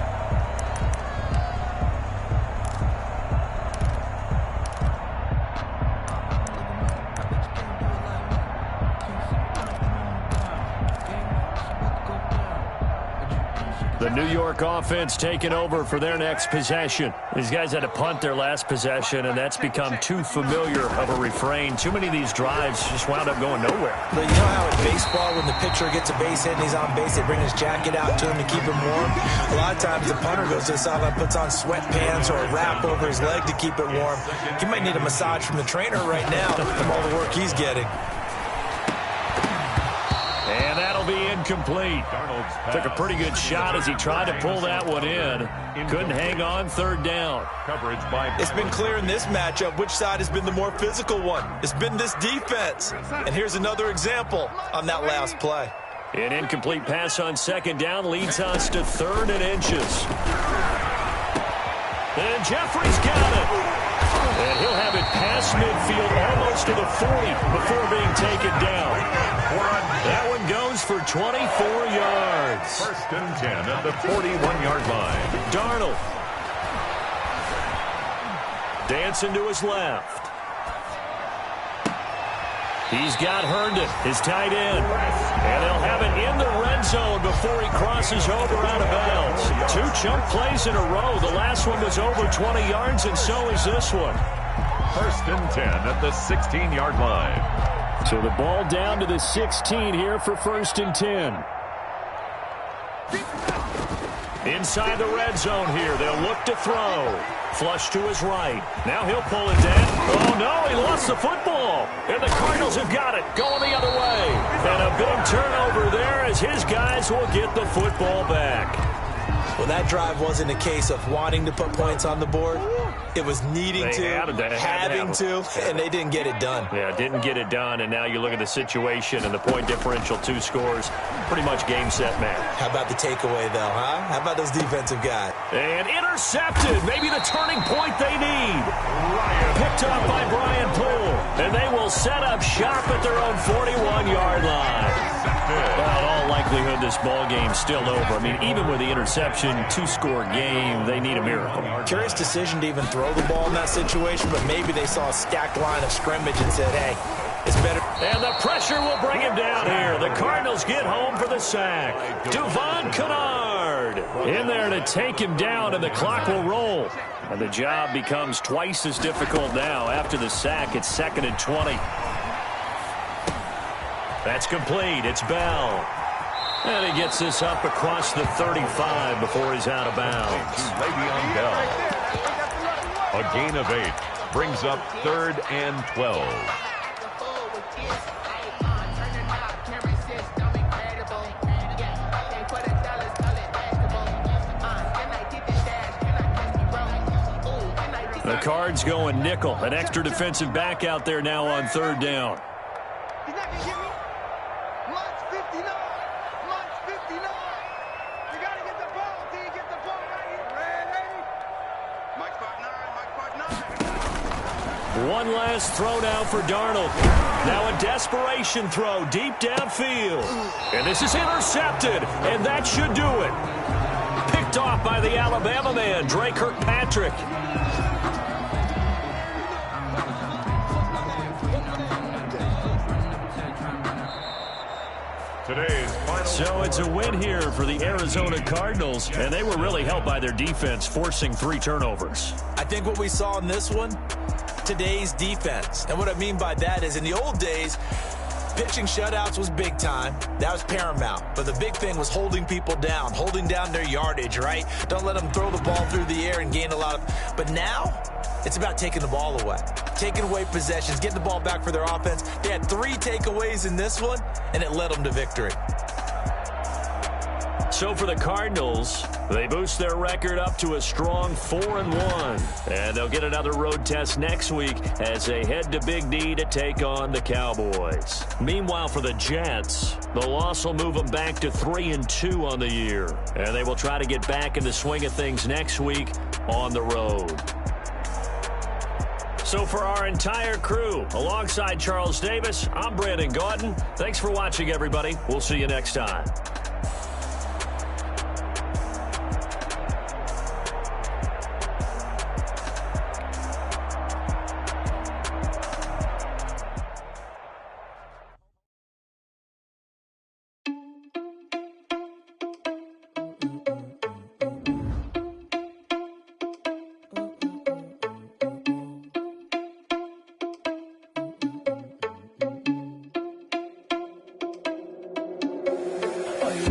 The New York offense taking over for their next possession. These guys had to punt their last possession, and that's become too familiar of a refrain. Too many of these drives just wound up going nowhere. But you know how in baseball, when the pitcher gets a base hit and he's on base, they bring his jacket out to him to keep him warm? A lot of times the punter goes to the sideline, puts on sweatpants or a wrap over his leg to keep it warm. He might need a massage from the trainer right now from all the work he's getting. And that'll be incomplete. Took a pretty good shot as he tried to pull that one in. Couldn't hang on 3rd down. Coverage by. It's been clear in this matchup which side has been the more physical one. It's been this defense. And here's another example on that last play. An incomplete pass on 2nd down leads us to 3rd and inches. And Jeffrey's got it. And he'll have it past midfield almost to the 40 before being taken down. That one goes for 24 yards. 1st and 10 at the 41-yard line. Darnold. Dancing to his left. He's got Herndon, his tight end. And they'll have it in the red zone before he crosses over out of bounds. 2 chunk plays in a row. The last one was over 20 yards, and so is this one. 1st and 10 at the 16-yard line. So the ball down to the 16 here for 1st and 10. Inside the red zone here. They'll look to throw. Flush to his right. Now he'll pull it down. Oh, no, he lost the football. And the Cardinals have got it. Going the other way. And a big turnover there as his guys will get the football back. Well, that drive wasn't a case of wanting to put points on the board. It was needing to, having to, and they didn't get it done. Yeah, didn't get it done, and now you look at the situation and the point differential, 2 scores, pretty much game, set, match. How about the takeaway, though, huh? How about those defensive guys? And intercepted, maybe the turning point they need. Picked up by Brian Poole, and they will set up shop at their own 41-yard line. Well, in all likelihood, this ball game's still over. I mean, even with the interception, 2-score game, they need a miracle. Curious decision to even throw the ball in that situation, but maybe they saw a stacked line of scrimmage and said, hey, It's better. And the pressure will bring him down here. The Cardinals get home for the sack. Devon Kennard in there to take him down, and the clock will roll. And the job becomes twice as difficult now. After the sack, it's 2nd and 20. That's complete. It's Bell. And he gets this up across the 35 before he's out of bounds. Le'Veon Bell. A gain of 8 brings up 3rd and 12. The Cards going nickel. An extra defensive back out there now on 3rd down. He's not going to get me. Lunch 59. Lunch 59. You got to get the ball. Till you get the ball right here. Ready? Mike spot 9. Mike spot 9. One last throw now for Darnold. Now a desperation throw deep downfield. And this is intercepted. And that should do it. Picked off by the Alabama man, Dre Kirkpatrick. So it's a win here for the Arizona Cardinals, and they were really helped by their defense, forcing 3 turnovers. I think what we saw in this one, today's defense. And what I mean by that is in the old days, pitching shutouts was big time. That was paramount. But the big thing was holding people down, holding down their yardage, right? Don't let them throw the ball through the air and gain a lot of... But now, it's about taking the ball away. Taking away possessions, getting the ball back for their offense. They had 3 takeaways in this one, and it led them to victory. So for the Cardinals, they boost their record up to a strong 4-1. And they'll get another road test next week as they head to Big D to take on the Cowboys. Meanwhile, for the Jets, the loss will move them back to 3-2 on the year. And they will try to get back in the swing of things next week on the road. So for our entire crew, alongside Charles Davis, I'm Brandon Gaudin. Thanks for watching, everybody. We'll see you next time.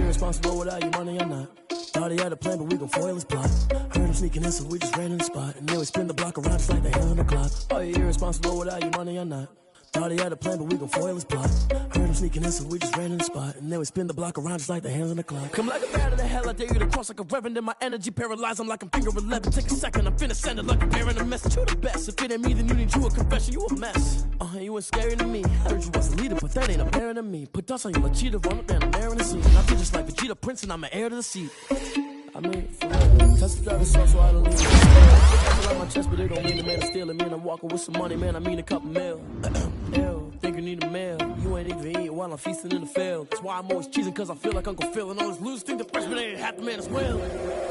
Responsible without your money or not. Thought he had a plan, but we gon' foil his plot. Heard him sneaking in, so we just ran in the spot. And then we spin the block around just like the hand on the clock. Are you irresponsible without your money or not? Thought he had a plan, but we gon' foil his plot. Heard him sneaking in, so we just ran in the spot. And then we spin the block around just like the hands on the clock. Come like a bat of the hell, I dare you to cross like a reverend. In my energy paralyzed, I'm like I'm finger 11. Take a second, I'm finna send it like a bear in a mess. You the best, if it ain't me, then you need you a confession. You a mess, you ain't scary to me. Heard you was a leader, but that ain't apparent to me. Put dust on you like cheetah, run up down the air in the scene. I feel just like Vegeta Prince, and I'm an heir to the seat. I mean, for real, test the driver's so I don't leave it. I feel like my chest, but it don't mean the man to steal it. Man, I'm walking with some money, man, I mean a couple mil. Ew, think you need a meal. You ain't even eating while I'm feasting in the field. That's why I'm always cheesing, cause I feel like Uncle Phil. And all this loose think the freshman ain't half the man as well.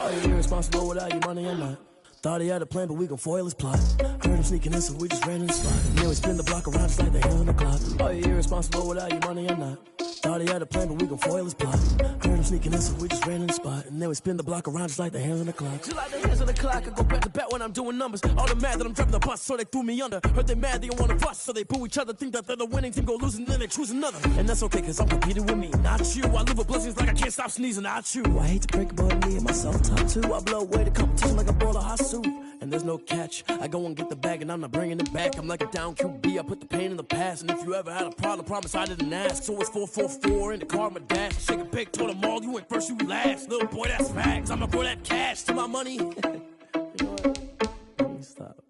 Are you irresponsible without your money or not? Thought he had a plan, but we gon' foil his plot. Heard him sneaking in, so we just ran in the spot. And then we spin the block around just like the hand on the clock. Are you irresponsible without your money or not? Thought he had a plan, but we gon' foil his plot. Heard him sneaking in, so we just ran in the spot. And then we spin the block around just like the hands on the clock. Just like the hands on the clock, I go back to back when I'm doing numbers. All the mad that I'm driving the bus, so they threw me under. Heard they mad, they don't wanna bust, so they boo each other. Think that they're the winning team, go losing, then they choose another. And that's okay, cause I'm competing with me, not you. I live with blessings like I can't stop sneezing, not you. I hate to break it, but me and myself top two. I blow away the competition like a bowl of hot soup. And there's no catch. I go and get the bag and I'm not bringing it back. I'm like a down QB, I put the pain in the past. And if you ever had a problem, promise I didn't ask. So it's 4-4-4 in the car, my dash. Shake a big told them all, you went first, you last. Little boy, that's facts. I'ma grow that cash to my money. You know what? Let me stop.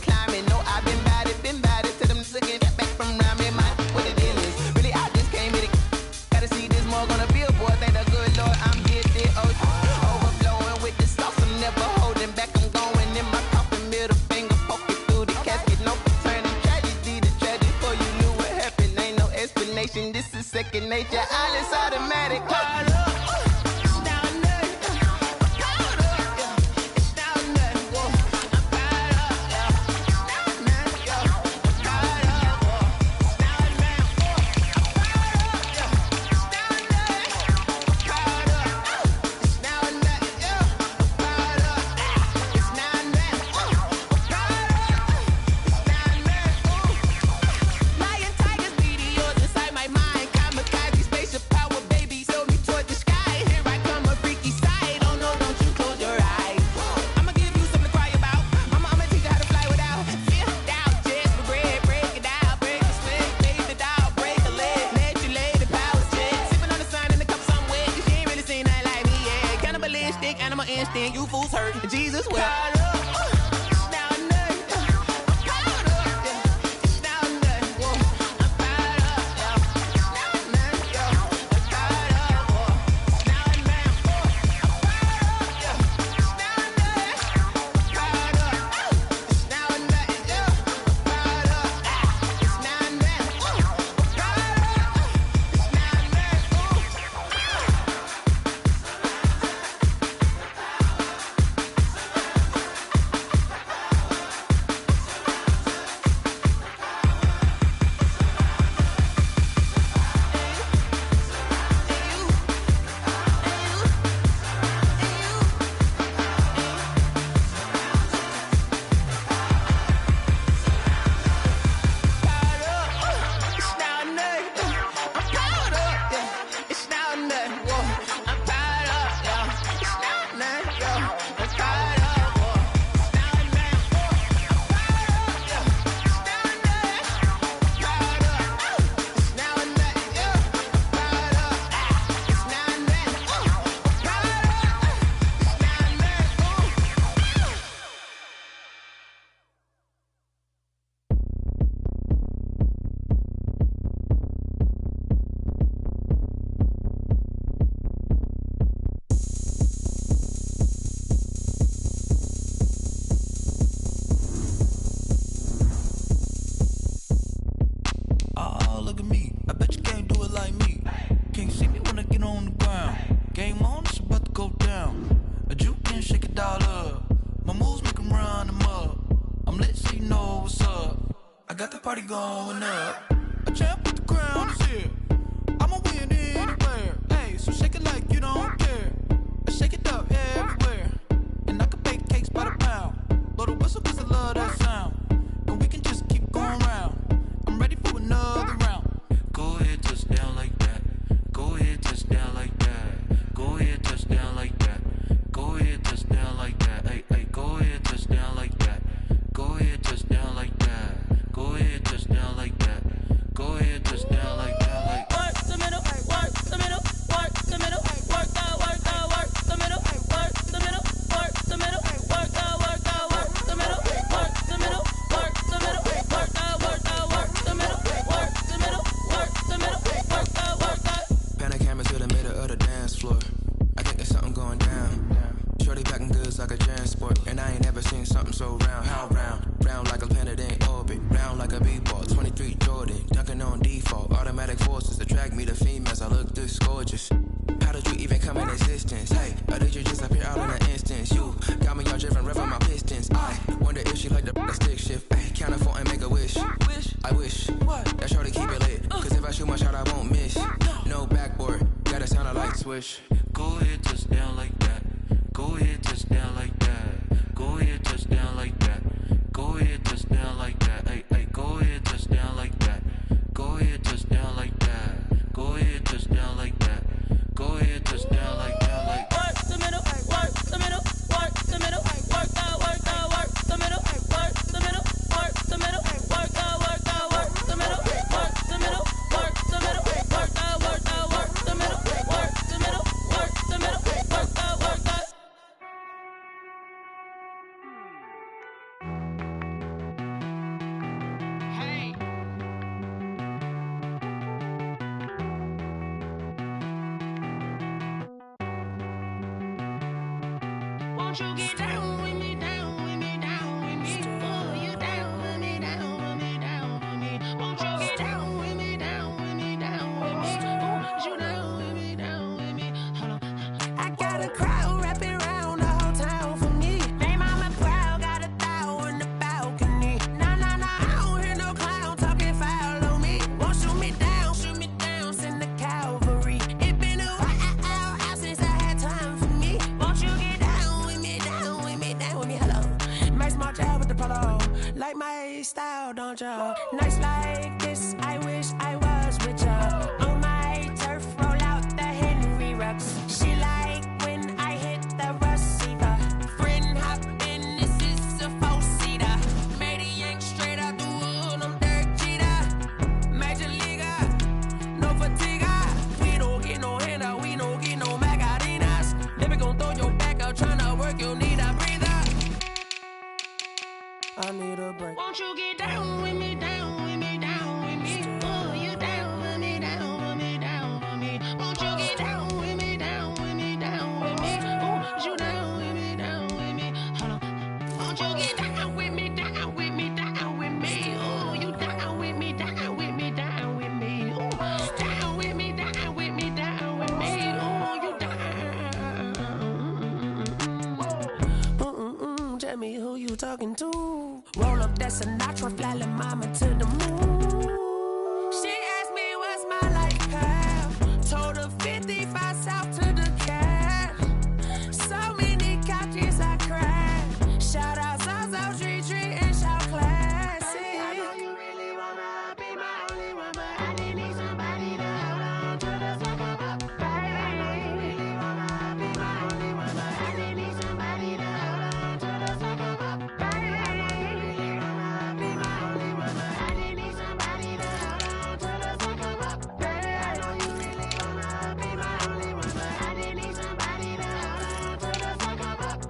Climbing, no, I've been bad it to them, looking back from This is second nature. All is automatic. Call up. You fools hurt. Jesus will. Going up. A champ with the crown is here. I'ma win anywhere. Hey, so shake it like you don't care. Shake it up everywhere. And I can bake cakes by the pound. Blow the whistle cause I love that sound. And we can just keep going round. I'm ready for another round. Go ahead, touch down like that. Go ahead, touch down like that. Go ahead, touch down like that. Go ahead, touch down like that. Hey, hey, go ahead, touch down like that. Go ahead, touch down like that. Go ahead, touch down like that. Go ahead, touch down like that. Like work the middle, work the middle, work the middle, work that, work the middle, work the middle, work the middle, work that, work the middle, work the middle, work the middle, work that, work the middle, work the middle, work the middle, work that. Pan a camera to the middle of the dance floor. I think there's something going down. Shorty packing goods like a transport, and I ain't never seen something so round. How round? Round like a planet in orbit, round like a b-ball. 23 Jordan, dunking on default. Automatic forces attract me to females. I look this gorgeous. How did you even come in existence? Hey, or did you just appear out in an instance? You got me all driven, revving my pistons. I wonder if she like the stick shift. Hey, count a four and make a wish. I wish that shorty keep it lit. Cause if I shoot my shot, I won't miss. No backboard, gotta sound a light switch. Go ahead, touch down like that. Go ahead, touch down like that. Go ahead, touch down like that. Go ahead, touch down like that. Hey, hey, go ahead, touch down like that. Go ahead, touch down like that. Go ahead, touch down like that. Go ahead, touch down like that. Like work the middle, work the middle, work the middle, work that, work the middle, work the middle, work the middle, work that, work the middle, work the middle, work the middle, work that, work the middle, work the middle, work the middle, work that, work that. Won't you get down with me, down with me, down with me? Oh, you down with me, down with me, down with me. Won't you get down with me, down with me, down with me? the polo. Like my style, don't ya? Nights like this, I wish I was with ya. On my turf, roll out the Henry Rux. She like when I hit the receiver. Friend hop in, this is a four-seater. Made a yank straight out the wood, I'm Derek Jeter. Major leaguer, no fatigue. We don't get no handout, we don't get no Macarinas. Never gon' throw your back out, tryna work, you need a breather. I need a break. Won't you get down with me, down with me, down with me? Oh, you down with me, down with me, down with me. Won't you get down with me, down with me, down with me? Oh, you down with me, down with me? Hold on. Won't you get down with me, down with me, down with me? Oh, you down with me, down with me, down with me? Oh, down with me, down with me, down with me? Oh, you down. Tell me who you talking to. Roll up that Sinatra, fly la mama to the moon. She asked me what's my life path. Told her 55 south to the cab. So many couches I cried. Shout out South Street and shout classic. I know you really wanna be my only one, but I didn't need somebody to hold on to the second up. I know you really wanna be my only one, but I didn't need somebody to hold on to the second up. I know you really wanna be my only one, but I didn't need somebody to hold on to the second up. I know you really wanna be my only one, but I didn't need somebody to hold on to the second up.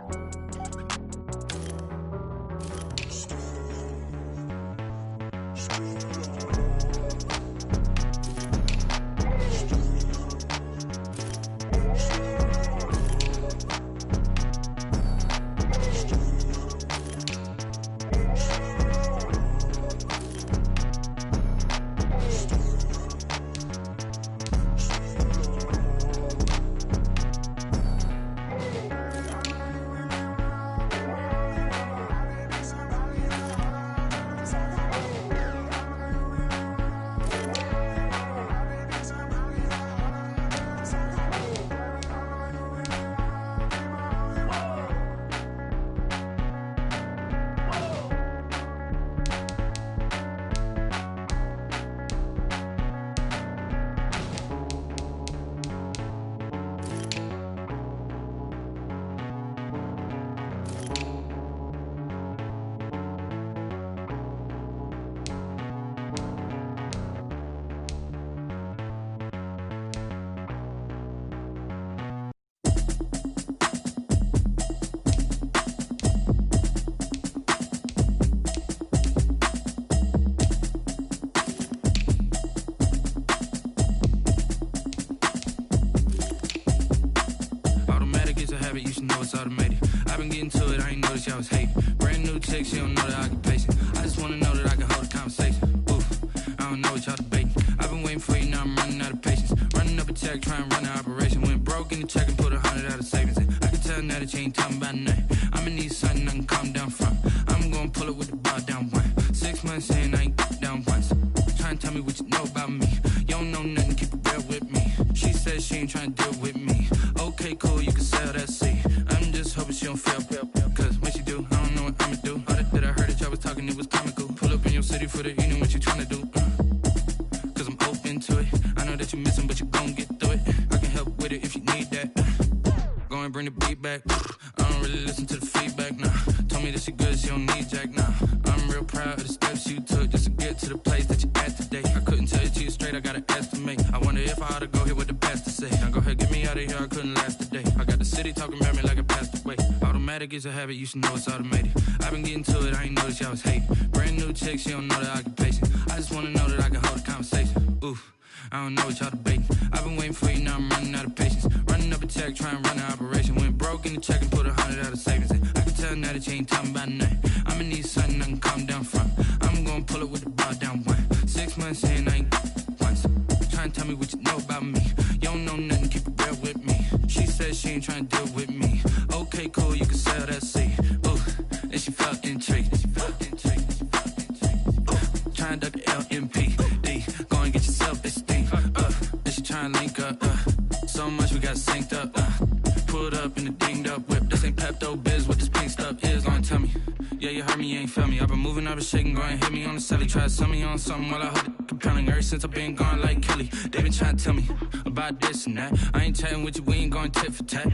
Automatic is a habit, you should know it's automated. I've been getting to it, I ain't noticed y'all was hating. Brand new chick, she don't know the occupation. I just wanna know that I can hold a conversation. Oof, I don't know what y'all debating. I've been waiting for you, now I'm running out of patience. Running up a check, trying to run an operation. Went broke in the check and put 100 out of savings in. I can tell now that you ain't talking about nothing. I'ma need something I can calm down from. I'm gonna pull it with the bar down one. 6 months in, I ain't down once. Trying to tell me what you know about me. You don't know nothing, keep it real with me. She said she ain't trying to deal with me. Okay, cool, you can sell that seat. I'm just hoping she don't fail. Cause when she do, I don't know what I'ma do. All that I heard that y'all was talking, it was comical. Pull up in your city for the evening, what you trying to do? Cause I'm open to it. I know that you're missing, but you gon' get through it. I can help with it if you need that. Go and bring the beat back. I don't really listen to the feedback, nah. Told me that she good, she don't need jack, nah. I'm real proud of the steps you took just to get to the place that you at today. I couldn't tell you to you straight, I gotta estimate. I wonder if I ought to go here with the best to say. Now go ahead, get me out of here, I couldn't last a day. I got the city talking about me like I passed away. Automatic is a habit, you should know it's automated. I've been getting to it, I ain't noticed y'all was hating. Brand new chick, she don't know the occupation. I just wanna know that I can hold a conversation. Oof, I don't know what y'all debating. I've been waiting for you, now I'm running out of patience. Running up a check, trying to run an operation. Went broke in the check and put 100 out of savings in. I can tell now that you ain't talking about nothing. I'ma need something I can calm down from. I'm gonna pull it with the bar down one. 6 months in, I ain't once. Trying to tell me what you know about me. You don't know nothing, keep it real with me. She said she ain't trying to deal with me. Okay, cool, you can sell that seat. Ooh, and she felt intrigued. Trying to duck the LMPD. Go and get yourself this thing. And she trying to link up. So much we got synced up. Pulled up in the dinged up whip. This ain't Pepto-Biz, what this pink stuff is. Gonna tell me. Yeah, you heard me, you ain't feel me. I've been moving, I've been shaking, go and hit me on the celly. Try to sell me on something while I hold it compelling. Ever since I've been gone like Kelly, they been trying to tell me about this and that. I ain't chatting with you, we ain't going tit for tat.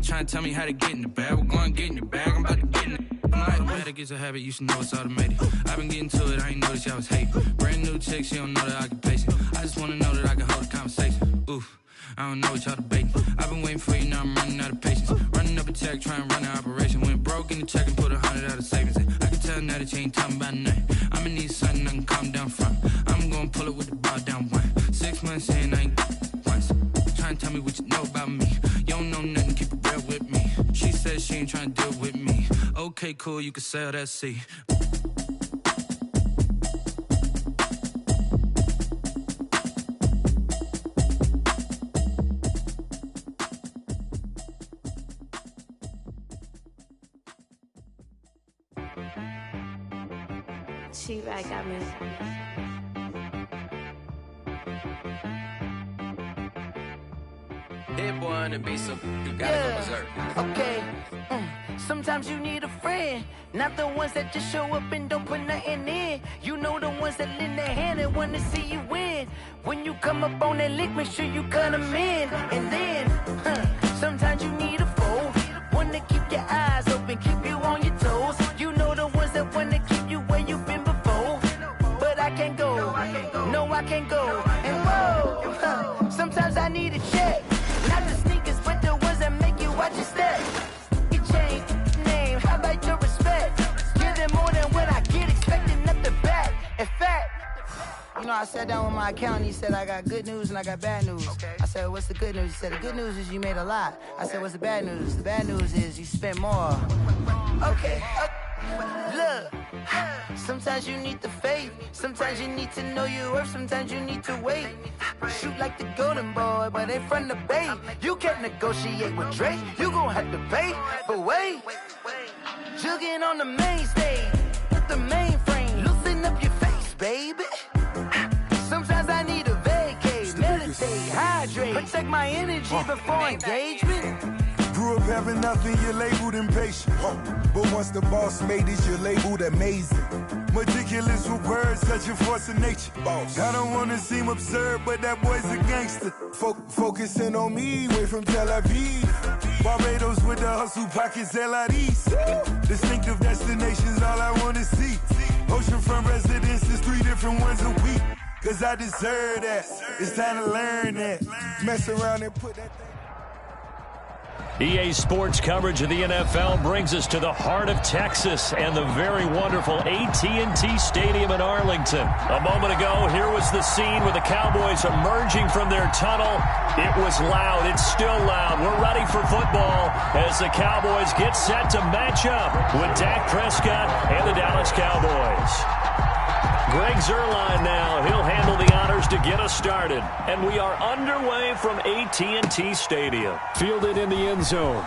Trying to tell me how to get in the bag. We're going to get in the bag, I'm about to get in it. I'm like, better get a habit, you should know it's automated. I've been getting to it, I ain't noticed y'all was hating. Brand new chick, she don't know that I can place it. I just wanna know that I can hold a conversation. Oof, I don't know what y'all debating. I've been waiting for you, now I'm running out of patience. Running up a check, trying to run an operation. Went broke in the check and put 100 out of savings in. I can tell now that you ain't talking about nothing. I'ma need something I can calm down from. I'm gonna pull it with the ball down one. 6 months in, I ain't once. Trying to tell me what you know about me. You don't know nothing, keep it real with me. She said she ain't trying to deal with me. Okay, cool, you can sell that C. She right got me. That boy on the beat, so you gotta go berserk. Okay. Sometimes you need a friend, not the ones that just show up and don't put nothing in. You know the ones that lend their hand and wanna see you win. When you come up on that lick, make sure you cut them in. And then, sometimes you need a foe, one to keep your eyes open, keep you on your toes. You know the ones that wanna keep you where you've been before. But I can't go, no I can't go. And whoa, sometimes I need a check. Not the sneakers, but the ones that make you watch your step. You change name, how about your respect? Give them more than what I get, expecting nothing back. In fact, you know, I sat down with my accountant, he said I got good news and I got bad news. I said, what's the good news? He said, the good news is you made a lot. I said, what's the bad news? The bad news is you spent more. Okay. Look, sometimes you need the faith, sometimes you need to know your worth, sometimes you need to wait. Shoot like the golden boy, but in front of the bay. You can't negotiate with Drake, you gon' have to pay. But wait, jugging on the main stage, with the mainframe, loosen up your face, baby. Sometimes I need a vacate, meditate, hydrate, protect my energy before engagement. Grew up having nothing, you're labeled impatient. But once the boss made it, you're labeled amazing. Meticulous with words, such a force of nature. I don't wanna seem absurd, but that boy's a gangster. Focusing on me, way from Tel Aviv. Barbados with the hustle pockets, LIDs. Distinctive destinations, all I wanna see. Oceanfront residences, 3 different ones a week. Cause I deserve that, it's time to learn that. Mess around and put that thing. EA Sports coverage of the NFL brings us to the heart of Texas and the very wonderful AT&T Stadium in Arlington. A moment ago, here was the scene with the Cowboys emerging from their tunnel. It was loud. It's still loud. We're ready for football as the Cowboys get set to match up with Dak Prescott and the Dallas Cowboys. Greg Zuerlein now. He'll handle the honors to get us started. And we are underway from AT&T Stadium. Fielded in the end zone.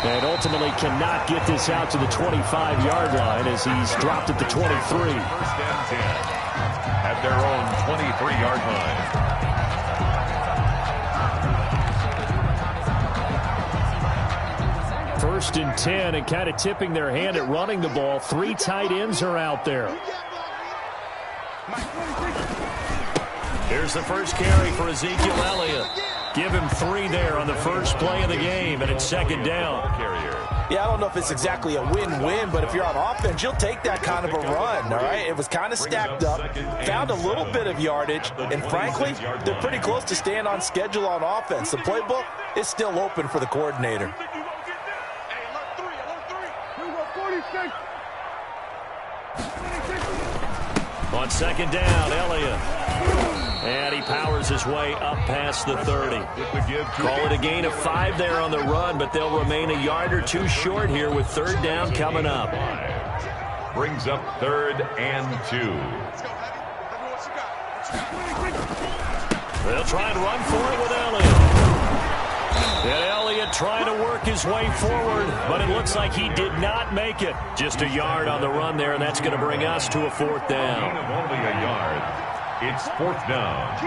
And ultimately cannot get this out to the 25-yard line as he's dropped at the 23. First and 10 at their own 23-yard line. First and 10, and kind of tipping their hand at running the ball. 3 tight ends are out there. Here's the first carry for Ezekiel Elliott. Give him 3 there on the first play of the game, and it's second down. Yeah, I don't know if it's exactly a win-win, but if you're on offense, you'll take that kind of a run, all right? It was kind of stacked up, found a little bit of yardage, and frankly, they're pretty close to staying on schedule on offense. The playbook is still open for the coordinator. On second down, Elliott. And he powers his way up past the 30. Call it a gain of 5 there on the run, but they'll remain a yard or 2 short here with third down coming up. Brings up 3rd and 2. They'll try and run for it with Elliott. And Elliott trying to work his way forward, but it looks like he did not make it. Just a yard on the run there, and that's going to bring us to a 4th down. Only a yard. It's 4th down.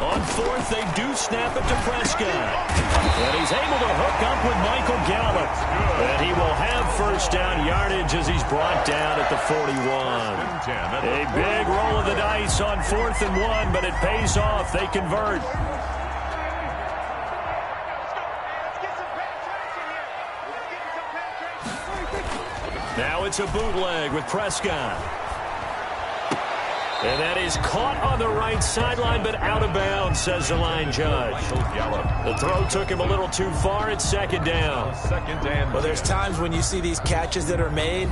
On on fourth. They do snap it to Prescott. And he's able to hook up with Michael Gallup. And he will have first down yardage as he's brought down at the 41. A big roll of the dice on 4th and 1, but it pays off. They convert. Now it's a bootleg with Prescott. And that is caught on the right sideline, but out of bounds, says the line judge. The throw took him a little too far. It's second down. Well, there's times when you see these catches that are made,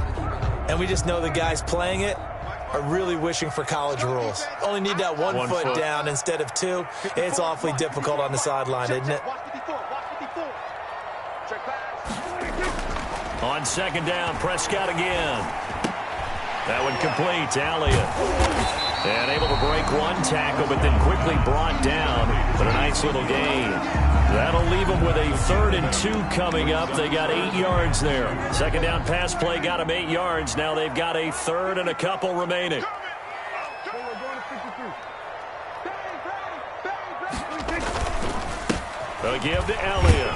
and we just know the guys playing it are really wishing for college rules. Only need that one foot down instead of two. It's awfully difficult on the sideline, isn't it? On second down, Prescott again. That one complete to Elliott. And able to break one tackle, but then quickly brought down. But a nice little gain. That'll leave them with a 3rd and 2 coming up. They got 8 yards there. Second down pass play got them 8 yards. Now they've got a 3rd and a couple remaining. They'll give to Elliott.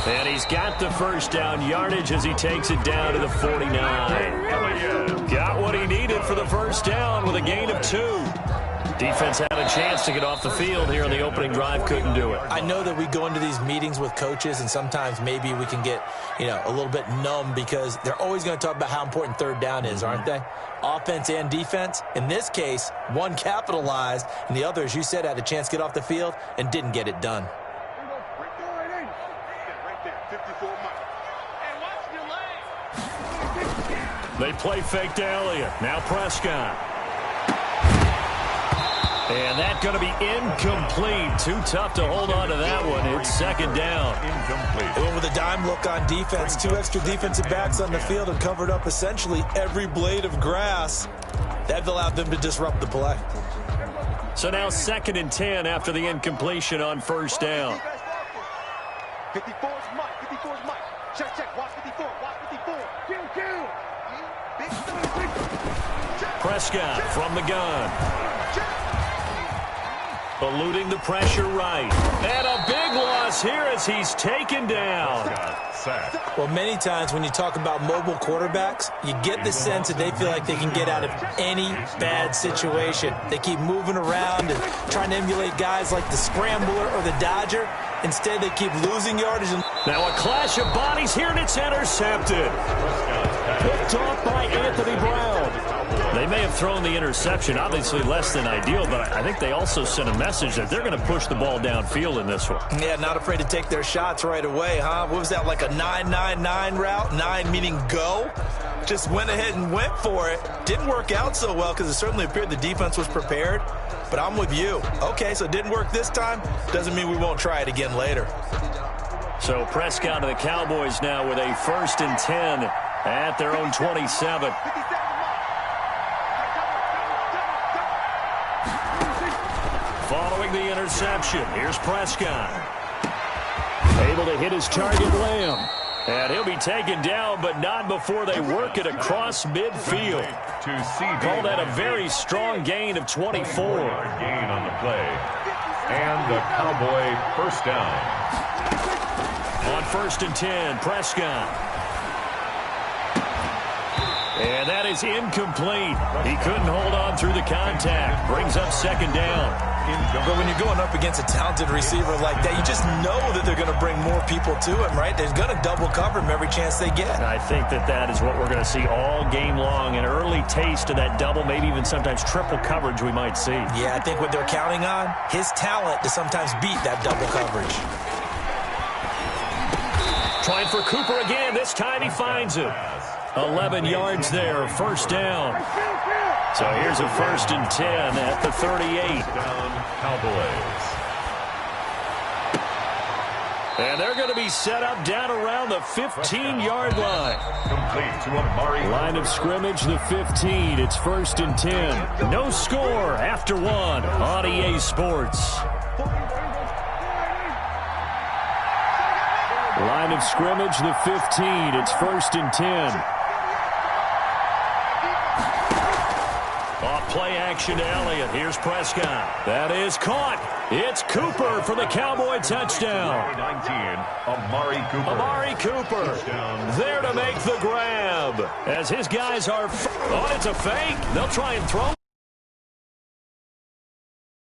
And he's got the first down yardage as he takes it down to the 49. Got what he needed for the first down with a gain of 2. Defense had a chance to get off the field here on the opening drive, couldn't do it. I know that we go into these meetings with coaches, and sometimes maybe we can get, a little bit numb because they're always going to talk about how important 3rd down is, aren't they? Offense and defense. In this case, one capitalized, and the other, as you said, had a chance to get off the field and didn't get it done. They play fake to Elliott. Now Prescott. And that's going to be incomplete. Too tough to hold on to that one. It's second down. Incomplete. They went with a dime look on defense. 2 extra defensive backs on the field and covered up essentially every blade of grass. That allowed them to disrupt the play. So now 2nd and 10 after the incompletion on first down. 54 is Mike. 54 is Mike. Check. Watch 54. Watch 54. Kill. Prescott from the gun. Eluding the pressure right. And a big loss here as he's taken down. Well, many times when you talk about mobile quarterbacks, you get the sense that they feel like they can get out of any bad situation. They keep moving around and trying to emulate guys like the Scrambler or the Dodger. Instead, they keep losing yardage. Now a clash of bodies here, and it's intercepted. Picked off by Anthony Brown. They may have thrown the interception, obviously less than ideal, but I think they also sent a message that they're going to push the ball downfield in this one. Yeah, not afraid to take their shots right away, huh? What was that, like a 9-9-9 route? 9 meaning go? Just went ahead and went for it. Didn't work out so well because it certainly appeared the defense was prepared. But I'm with you. Okay, so it didn't work this time. Doesn't mean we won't try it again later. So Prescott and the Cowboys now with a 1st and 10 at their own 27. Following the interception, here's Prescott. Able to hit his target, Lamb. And he'll be taken down, but not before they work it across midfield. Call that a very strong gain of 24. Gain on the play. And the Cowboy first down. On 1st and 10, Prescott. And that is incomplete. He couldn't hold on through the contact. Brings up second down. But when you're going up against a talented receiver like that, you just know that they're going to bring more people to him, right? They're going to double cover him every chance they get. I think that is what we're going to see all game long. An early taste of that double, maybe even sometimes triple coverage we might see. Yeah, I think what they're counting on, his talent to sometimes beat that double coverage. Trying for Cooper again. This time he finds him. 11 yards there, first down. So here's a 1st and 10 at the 38. Cowboys. And they're going to be set up down around the 15-yard line. Complete to Amari. Line of scrimmage, the 15. It's 1st and 10. No score after 1 on EA Sports. Line of scrimmage, the 15. It's 1st and 10. Off play action to Elliott. Here's Prescott. That is caught. It's Cooper for the Cowboy touchdown. 19, Amari Cooper. Amari Cooper there to make the grab. As his guys are... Oh, it's a fake. They'll try and throw.